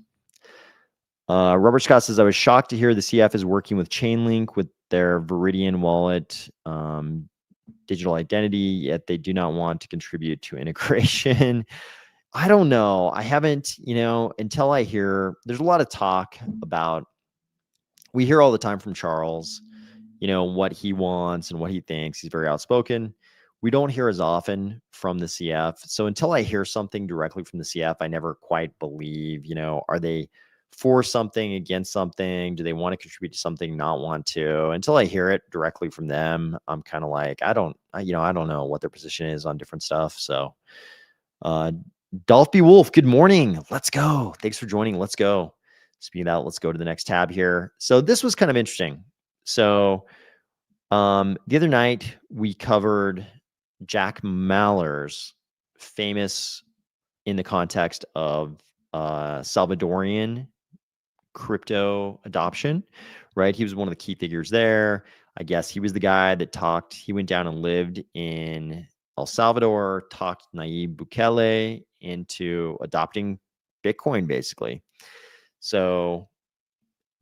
Robert Scott says, I was shocked to hear the CF is working with Chainlink with their Viridian wallet. digital identity, yet they do not want to contribute to integration. I don't know. I haven't, until I hear, there's a lot of talk about, we hear all the time from Charles, what he wants and what he thinks. He's very outspoken. We don't hear as often from the CF. So until I hear something directly from the CF, I never quite believe, are they for something, against something? Do they want to contribute to something, not want to? Until I hear it directly from them, I'm kind of like, I don't know what their position is on different stuff. So, Dolphy Wolf, good morning. Let's go. Thanks for joining. Let's go. Speaking of that, let's go to the next tab here. So this was kind of interesting. So the other night we covered Jack Mallers, famous in the context of Salvadorian crypto adoption, right? He was one of the key figures there. I guess he was the guy that he went down and lived in El Salvador, talked Nayib Bukele into adopting Bitcoin, basically. So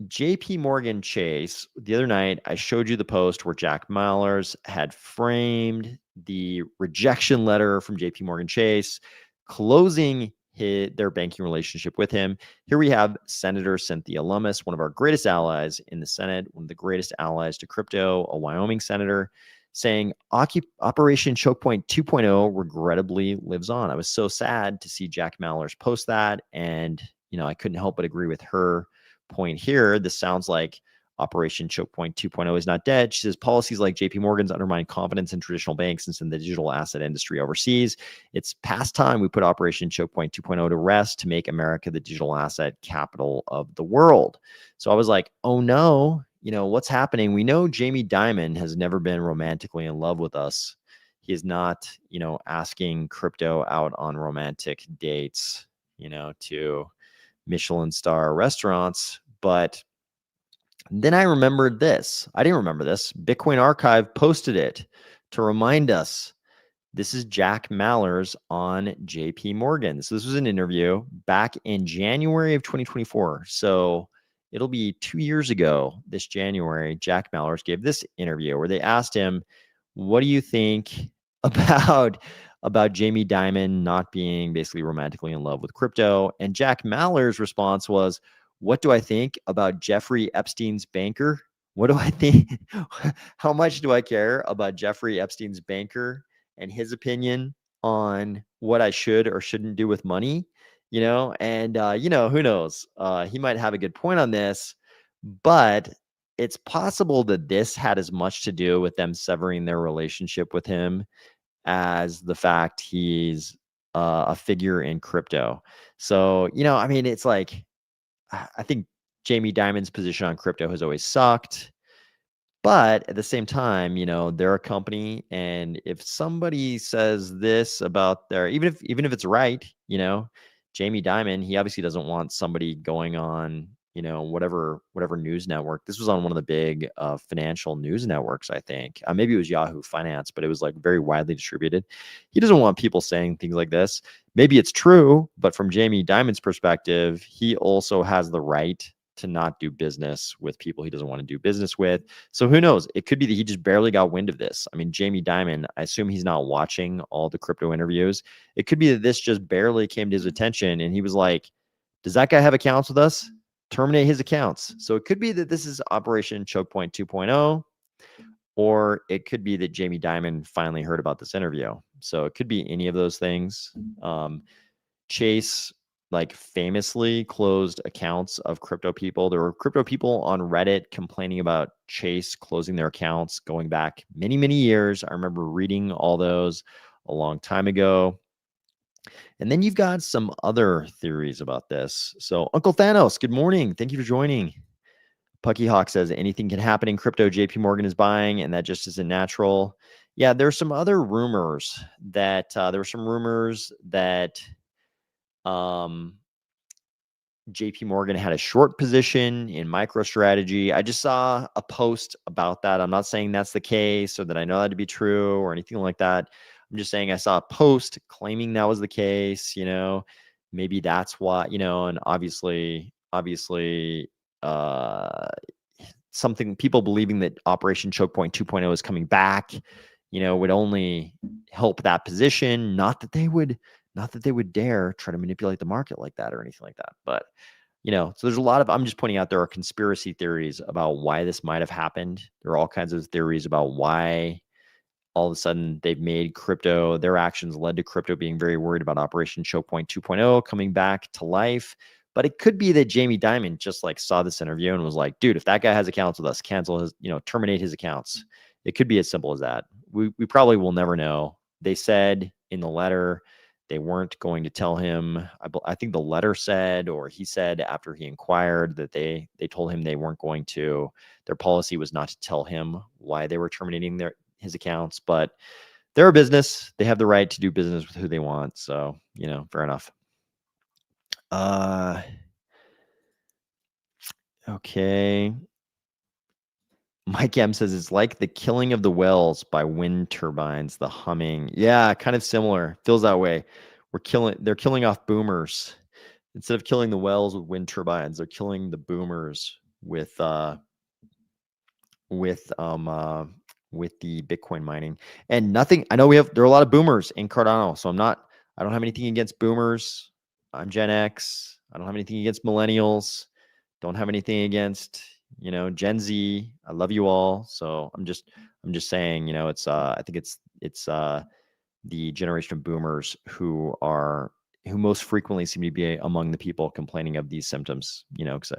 JP Morgan Chase, the other night, I showed you the post where Jack Mallers had framed the rejection letter from JP Morgan Chase, closing their banking relationship with him. Here we have Senator Cynthia Lummis, one of our greatest allies in the Senate, one of the greatest allies to crypto, a Wyoming senator, saying Operation Choke Point 2.0 regrettably lives on. I was so sad to see Jack Mallers post that, and I couldn't help but agree with her point here. This sounds like Operation Choke Point 2.0 is not dead. She says policies like JP Morgan's undermine confidence in traditional banks and in the digital asset industry overseas. It's past time we put Operation Choke Point 2.0 to rest to make America the digital asset capital of the world. So I was like, oh no, what's happening? We know Jamie Dimon has never been romantically in love with us. He is not, asking crypto out on romantic dates, to Michelin star restaurants. But then I remembered this. I didn't remember this. Bitcoin Archive posted it to remind us. This is Jack Mallers on JP Morgan. So this was an interview back in January of 2024. So it'll be 2 years ago this January. Jack Mallers gave this interview where they asked him, what do you think about Jamie Dimon not being basically romantically in love with crypto? And Jack Mallers' response was, what do I think about Jeffrey Epstein's banker? What do I think? How much do I care about Jeffrey Epstein's banker and his opinion on what I should or shouldn't do with money? And who knows? He might have a good point on this, but it's possible that this had as much to do with them severing their relationship with him as the fact he's a figure in crypto. So, it's like, I think Jamie Dimon's position on crypto has always sucked. But at the same time, they're a company, and if somebody says this about even if it's right, Jamie Dimon, he obviously doesn't want somebody going on, whatever news network. This was on one of the big financial news networks, I think. Maybe it was Yahoo Finance, but it was like very widely distributed. He doesn't want people saying things like this. Maybe it's true, but from Jamie Dimon's perspective, he also has the right to not do business with people he doesn't want to do business with. So who knows? It could be that he just barely got wind of this. I mean, Jamie Dimon, I assume he's not watching all the crypto interviews. It could be that this just barely came to his attention and he was like, does that guy have accounts with us? Terminate his accounts. So it could be that this is Operation Choke Point 2.0, or it could be that Jamie Dimon finally heard about this interview. So it could be any of those things. Chase famously closed accounts of crypto people. There were crypto people on Reddit complaining about Chase closing their accounts going back many, many years. I remember reading all those a long time ago. And then you've got some other theories about this. So Uncle Thanos, good morning. Thank you for joining. Pucky Hawk says anything can happen in crypto. JP Morgan is buying, and that just isn't natural. Yeah, there's some other rumors that JP Morgan had a short position in MicroStrategy. I just saw a post about that. I'm not saying that's the case or that I know that to be true or anything like that. I'm just saying I saw a post claiming that was the case, maybe that's why, and obviously, something, people believing that Operation Choke Point 2.0 is coming back, would only help that position. Not that they would dare try to manipulate the market like that or anything like that. But so there's a lot of, I'm just pointing out there are conspiracy theories about why this might have happened. There are all kinds of theories about why all of a sudden they've made crypto, their actions led to crypto being very worried about Operation Choke Point 2.0 coming back to life. But it could be that Jamie Dimon just like saw this interview and was like, dude, if that guy has accounts with us, cancel his, terminate his accounts. It could be as simple as that. We probably will never know. They said in the letter they weren't going to tell him. I think the letter said, or he said after he inquired, that they told him they weren't going to. Their policy was not to tell him why they were terminating his accounts, but they're a business. They have the right to do business with who they want. So, fair enough. Okay. Mike M says it's like the killing of the whales by wind turbines, the humming. Yeah, kind of similar. Feels that way. They're killing off boomers. Instead of killing the whales with wind turbines, they're killing the boomers with the Bitcoin mining. And nothing, I know there are a lot of boomers in Cardano, so I don't have anything against boomers. I'm Gen X. I don't have anything against millennials. Don't have anything against, Gen Z. I love you all. So I'm just saying, it's I think it's the generation of boomers who most frequently seem to be among the people complaining of these symptoms, because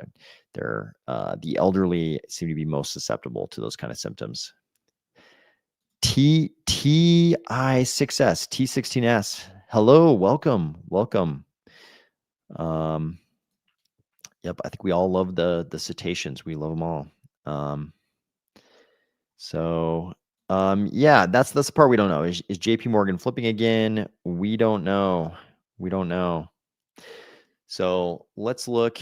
they're the elderly seem to be most susceptible to those kind of symptoms. TI6S, T16S. Hello, welcome. Yep, I think we all love the cetaceans. We love them all. Yeah, that's the part we don't know. Is JP Morgan flipping again? We don't know. So let's look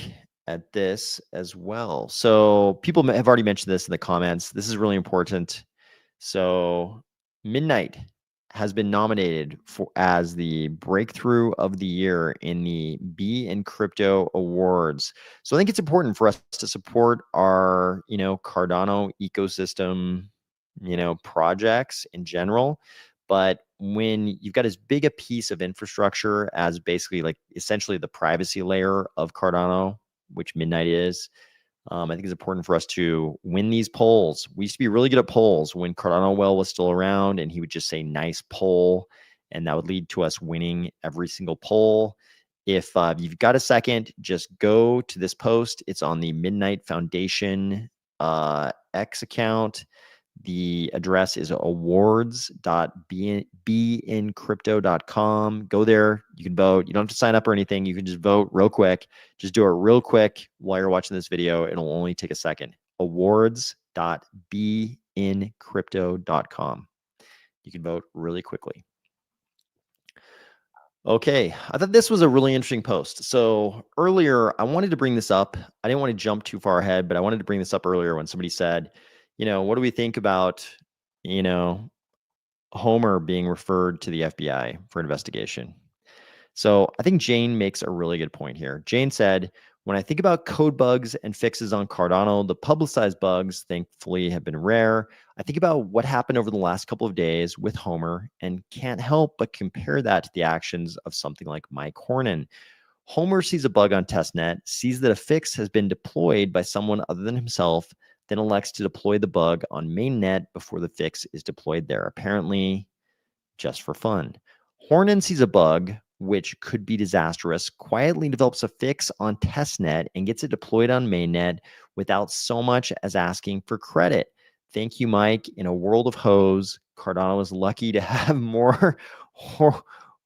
at this as well. So people have already mentioned this in the comments. This is really important. So Midnight has been nominated as the breakthrough of the year in the Be in Crypto Awards. So I think it's important for us to support our, Cardano ecosystem, projects in general. But when you've got as big a piece of infrastructure as basically like essentially the privacy layer of Cardano, which Midnight is, I think it's important for us to win these polls. We used to be really good at polls when Cardano was still around, and he would just say nice poll, and that would lead to us winning every single poll. If you've got a second, just go to this post. It's on the Midnight Foundation X account. The address is awards.beincrypto.com. Go there. You can vote. You don't have to sign up or anything. You can just vote real quick. Just do it real quick while you're watching this video. It'll only take a second. Awards.beincrypto.com. You can vote really quickly. Okay, I thought this was a really interesting post. So earlier, I wanted to bring this up. I didn't want to jump too far ahead, but I wanted to bring this up earlier when somebody said, what do we think about, Homer being referred to the FBI for investigation? So I think Jane makes a really good point here. Jane said, when I think about code bugs and fixes on Cardano, the publicized bugs, thankfully, have been rare. I think about what happened over the last couple of days with Homer and can't help but compare that to the actions of something like Mike Hornan. Homer sees a bug on testnet, sees that a fix has been deployed by someone other than himself, then elects to deploy the bug on mainnet before the fix is deployed there, apparently just for fun. Hornan sees a bug, which could be disastrous, quietly develops a fix on testnet and gets it deployed on mainnet without so much as asking for credit. Thank you, Mike. In a world of hoes, Cardano is lucky to have more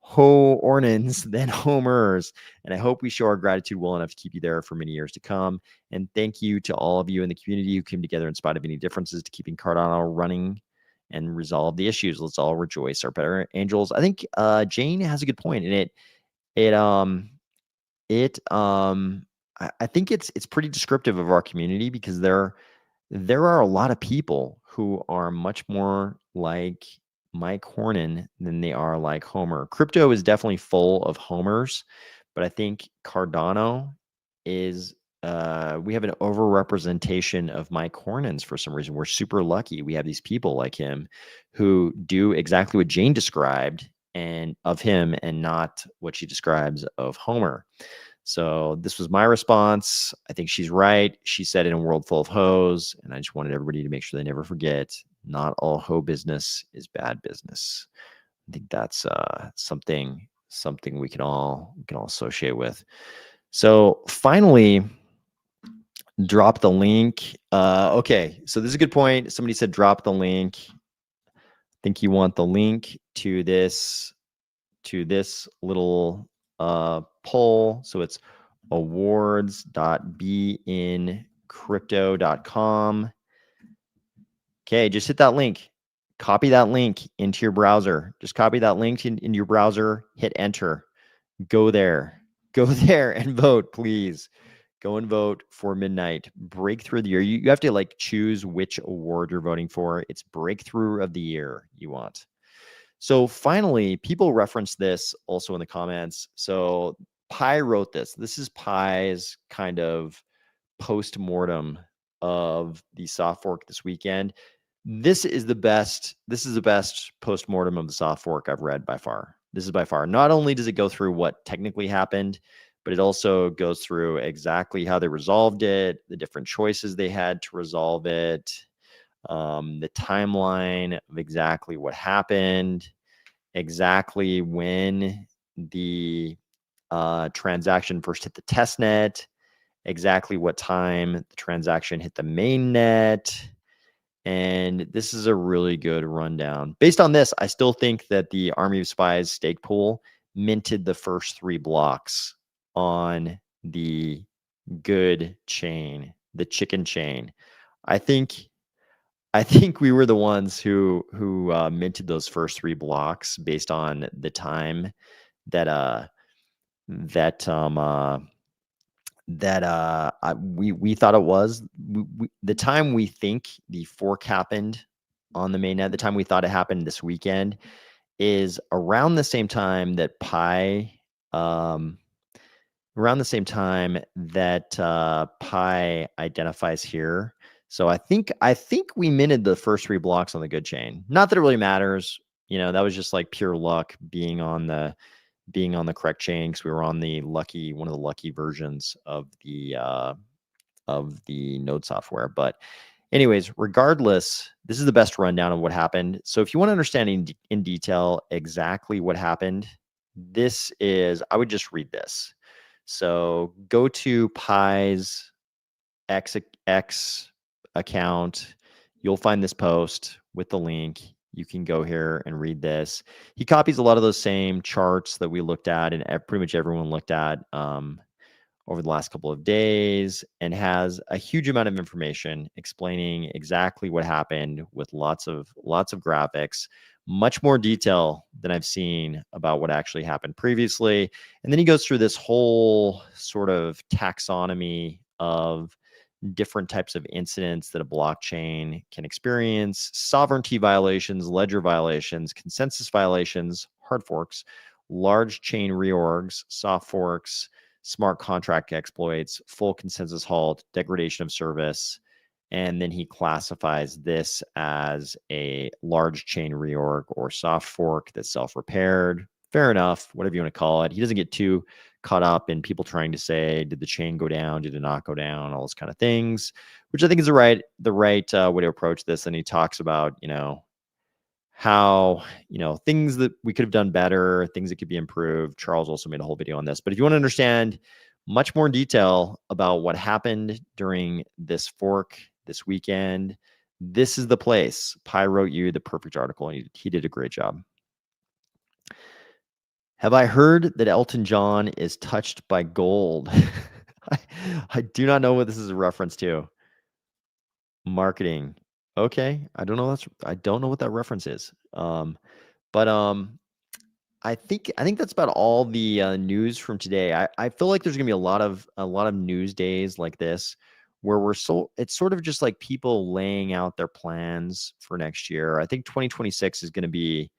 Hornans than Homers. And I hope we show our gratitude well enough to keep you there for many years to come. And thank you to all of you in the community who came together in spite of any differences to keeping Cardano running and resolve the issues. Let's all rejoice, our better angels. I think Jane has a good point, and I think it's pretty descriptive of our community, because there are a lot of people who are much more like Mike Hornan than they are like Homer. Crypto is definitely full of Homers, but I think Cardano is we have an overrepresentation of Mike Hornins for some reason. We're super lucky. We have these people like him who do exactly what Jane described and of him and not what she describes of Homer. So this was my response. I think she's right. She said in a world full of hoes, and I just wanted everybody to make sure they never forget, not all hoe business is bad business. I think that's something we can all associate with. So finally, drop the link. Okay, so this is a good point. Somebody said drop the link. I think you want the link to this little poll. So it's awards.beincrypto.com. Okay, just hit that link. Copy that link into your browser. Just copy that link in your browser, hit enter. Go there. Go there and vote, please. Go and vote for Midnight Breakthrough of the Year. You have to like choose which award you're voting for. It's Breakthrough of the Year you want. So finally, people reference this also in the comments. So Pi wrote this. This is Pi's kind of post-mortem of the soft fork this weekend. This is the best post-mortem of the soft fork I've read by far. This is by far. Not only does it go through what technically happened, but it also goes through exactly how they resolved it, the different choices they had to resolve it, the timeline of exactly what happened, exactly when the transaction first hit the test net, exactly what time the transaction hit the main net. And this is a really good rundown. Based on this, I still think that the Army of Spies stake pool minted the first 3 blocks on the good chain, the chicken chain. I think we were the ones who minted those first 3 blocks based on the time that we thought it was. The time we think the fork happened on the mainnet, the time we thought it happened this weekend, is around the same time that Pi, around the same time that Pi identifies here. So I think we minted the first 3 blocks on the good chain. Not that it really matters. That was just like pure luck being on the correct chain, because we were on one of the lucky versions of the node software. But anyways, regardless, this is the best rundown of what happened. So if you want to understand in detail exactly what happened, I would just read this. So go to Pi's X account. You'll find this post with the link. You can go here and read this. He copies a lot of those same charts that we looked at and pretty much everyone looked at over the last couple of days, and has a huge amount of information explaining exactly what happened with lots of graphics, much more detail than I've seen about what actually happened previously. And then he goes through this whole sort of taxonomy of different types of incidents that a blockchain can experience: sovereignty violations, ledger violations, consensus violations, hard forks, large chain reorgs, soft forks, smart contract exploits, full consensus halt, degradation of service. And then he classifies this as a large chain reorg or soft fork that's self-repaired. Fair enough, whatever you want to call it. He doesn't get too caught up in people trying to say, did the chain go down? Did it not go down? All those kind of things, which I think is the right way to approach this. And he talks about, how, things that we could have done better, things that could be improved. Charles also made a whole video on this. But if you want to understand much more detail about what happened during this fork this weekend, this is the place. Pi wrote you the perfect article, and he did a great job. Have I heard that Elton John is touched by gold? I do not know what this is a reference to. Marketing. Okay. I don't know what that reference is. But I think that's about all the news from today. I feel like there's gonna be a lot of news days like this where it's sort of just like people laying out their plans for next year. I think 2026 is gonna be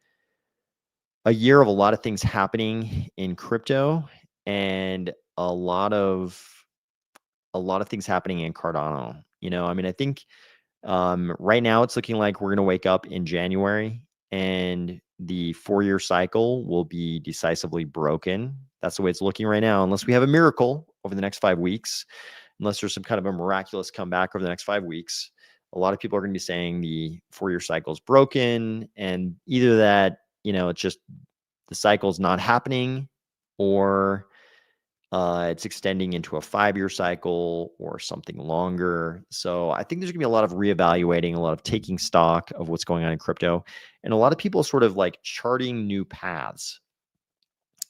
a year of a lot of things happening in crypto, and a lot of a lot of things happening in Cardano. I mean, I think right now it's looking like we're going to wake up in January and the 4-year cycle will be decisively broken. That's the way it's looking right now, unless we have a miracle over the next 5 weeks, unless there's some kind of a miraculous comeback over the next 5 weeks. A lot of people are going to be saying the 4-year cycle is broken, and either that, it's just the cycle's not happening, or it's extending into a 5-year cycle or something longer. So I think there's gonna be a lot of reevaluating, a lot of taking stock of what's going on in crypto, and a lot of people sort of like charting new paths.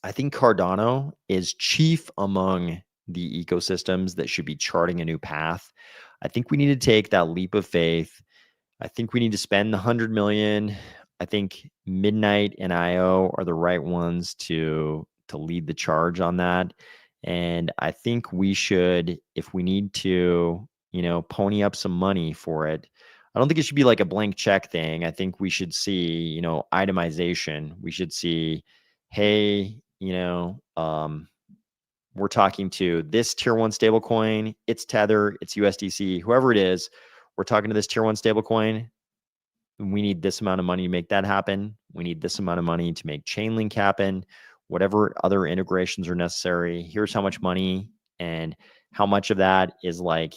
I think Cardano is chief among the ecosystems that should be charting a new path. I think we need to take that leap of faith. I think we need to spend the 100 million. I think Midnight and IO are the right ones to lead the charge on that. And I think we should, if we need to, pony up some money for it. I don't think it should be like a blank check thing. I think we should see, itemization. We should see, hey, we're talking to this tier 1 stablecoin, it's Tether, it's USDC, whoever it is. We're talking to this tier 1 stablecoin. We need this amount of money to make that happen. We need this amount of money to make Chainlink happen. Whatever other integrations are necessary, here's how much money, and how much of that is like,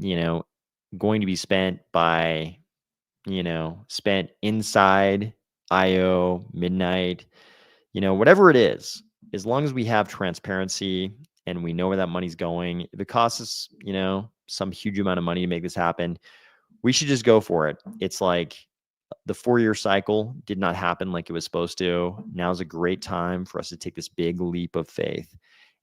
going to be spent by, spent inside IO, Midnight, whatever it is, as long as we have transparency and we know where that money's going. If it costs us, some huge amount of money to make this happen, we should just go for it. It's like the 4-year cycle did not happen like it was supposed to. Now's a great time for us to take this big leap of faith.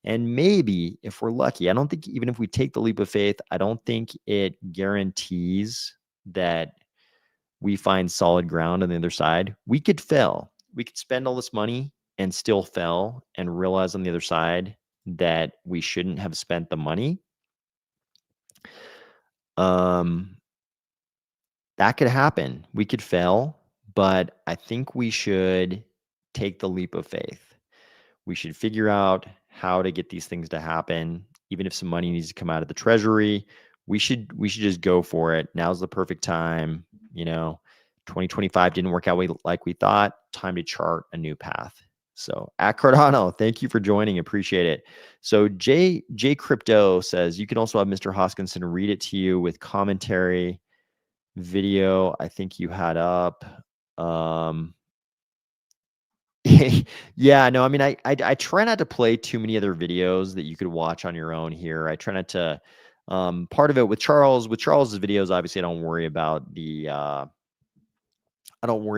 And maybe if we're lucky, I don't think even if we take the leap of faith, I don't think it guarantees that we find solid ground on the other side. We could fail. We could spend all this money and still fail and realize on the other side that we shouldn't have spent the money. That could happen. We could fail, but I think we should take the leap of faith. We should figure out how to get these things to happen. Even if some money needs to come out of the treasury, we should just go for it. Now's the perfect time. 2025 didn't work out like we thought. Time to chart a new path. So at Cardano, thank you for joining. Appreciate it. So J Crypto says you can also have Mr. Hoskinson read it to you with commentary video. I think you had up. Yeah, no, I mean, I try not to play too many other videos that you could watch on your own here. I try not to. Part of it with Charles's videos, obviously, I don't worry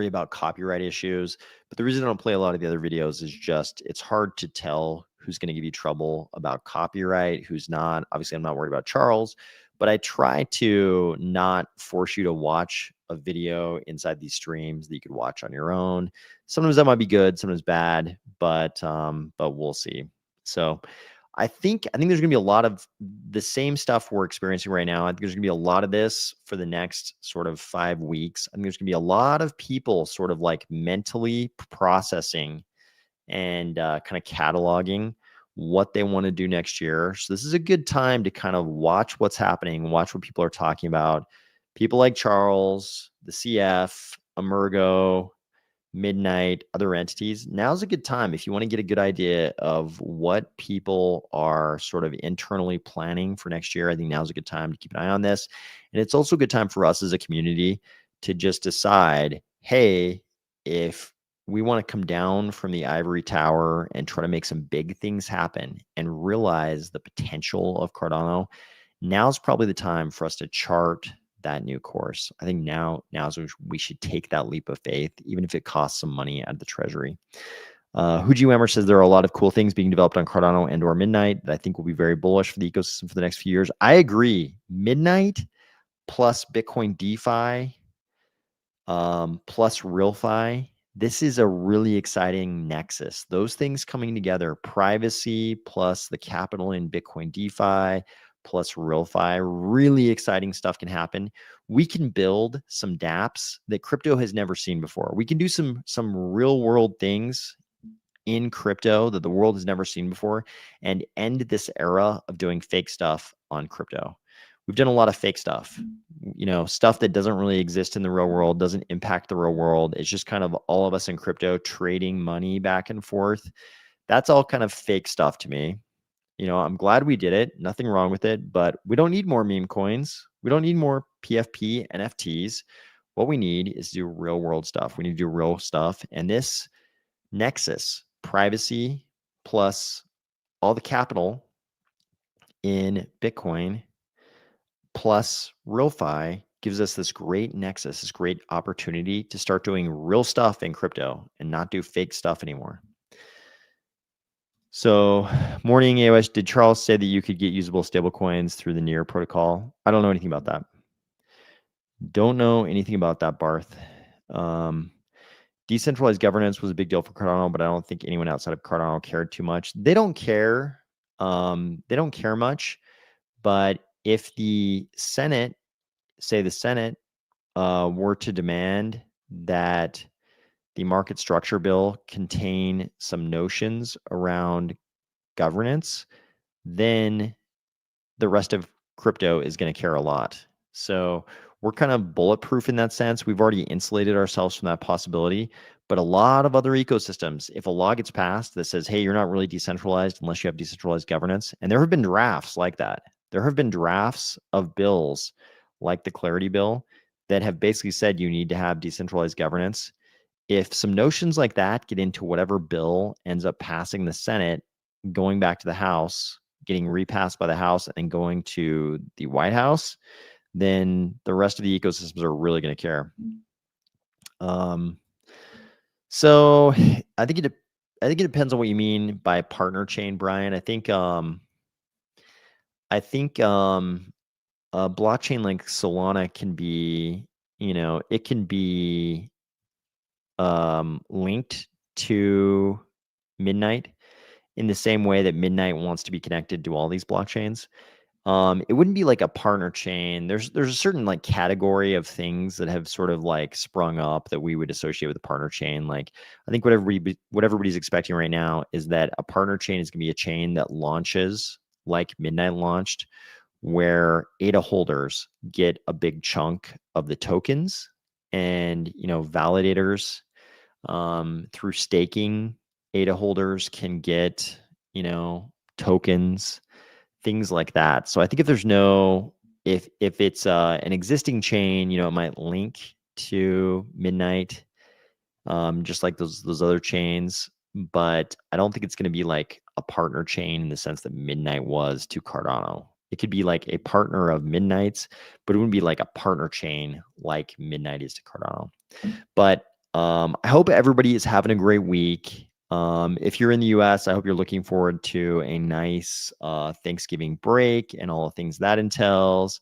about copyright issues. But the reason I don't play a lot of the other videos is just it's hard to tell who's going to give you trouble about copyright, who's not. Obviously, I'm not worried about Charles, but I try to not force you to watch a video inside these streams that you could watch on your own. Sometimes that might be good, sometimes bad, but we'll see. So I think there's gonna be a lot of the same stuff we're experiencing right now. I think there's gonna be a lot of this for the next sort of 5 weeks. I think there's gonna be a lot of people sort of like mentally processing and kind of cataloging what they want to do next year. So this is a good time to kind of watch what's happening, watch what people are talking about. People like Charles, the CF, Emergo, Midnight, other entities. Now's a good time if you want to get a good idea of what people are sort of internally planning for next year. I think now's a good time to keep an eye on this. And it's also a good time for us as a community to just decide, hey, if we want to come down from the ivory tower and try to make some big things happen and realize the potential of Cardano, now's probably the time for us to chart that new course. I think now is when we should take that leap of faith, even if it costs some money out of the treasury. Huji Wemmer says there are a lot of cool things being developed on Cardano and or Midnight that I think will be very bullish for the ecosystem for the next few years. I agree. Midnight plus Bitcoin DeFi plus RealFi. This is a really exciting nexus. Those things coming together, privacy plus the capital in Bitcoin DeFi plus RealFi, really exciting stuff can happen. We can build some dApps that crypto has never seen before. We can do some real world things in crypto that the world has never seen before and end this era of doing fake stuff on crypto. We've done a lot of fake stuff, stuff that doesn't really exist in the real world, doesn't impact the real world. It's just kind of all of us in crypto trading money back and forth. That's all kind of fake stuff to me. I'm glad we did it. Nothing wrong with it, but we don't need more meme coins. We don't need more PFP NFTs. What we need is to do real world stuff. We need to do real stuff. And this nexus, privacy plus all the capital in Bitcoin plus RealFi gives us this great nexus, this great opportunity to start doing real stuff in crypto and not do fake stuff anymore. So, morning AOS, did Charles say that you could get usable stablecoins through the Near protocol? I don't know anything about that. Don't know anything about that, Barth. Decentralized governance was a big deal for Cardano, but I don't think anyone outside of Cardano cared too much. They don't care. They don't care much. But if the Senate, were to demand that the market structure bill contain some notions around governance, then the rest of crypto is going to care a lot. So we're kind of bulletproof in that sense. We've already insulated ourselves from that possibility. But a lot of other ecosystems, if a law gets passed that says, hey, you're not really decentralized unless you have decentralized governance, and there have been drafts like that. There have been drafts of bills like the Clarity Bill that have basically said you need to have decentralized governance. If some notions like that get into whatever bill ends up passing the Senate, going back to the House, getting repassed by the House, and then going to the White House, then the rest of the ecosystems are really going to care. So I think it depends on what you mean by partner chain, Brian. I think a blockchain like Solana can be, it can be linked to Midnight in the same way that Midnight wants to be connected to all these blockchains. It wouldn't be like a partner chain. There's a certain like category of things that have sort of like sprung up that we would associate with a partner chain. Like I think what everybody's expecting right now is that a partner chain is going to be a chain that launches like Midnight launched, where ADA holders get a big chunk of the tokens, and validators through staking, ADA holders can get tokens, things like that. So I think if it's an existing chain, it might link to Midnight, just like those other chains. But I don't think it's going to be like a partner chain in the sense that Midnight was to Cardano. It could be like a partner of Midnight's, but it wouldn't be like a partner chain like Midnight is to Cardano. But I hope everybody is having a great week. If you're in the US, I hope you're looking forward to a nice Thanksgiving break and all the things that entails.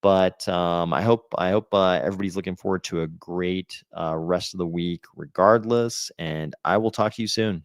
But I hope everybody's looking forward to a great rest of the week regardless. And I will talk to you soon.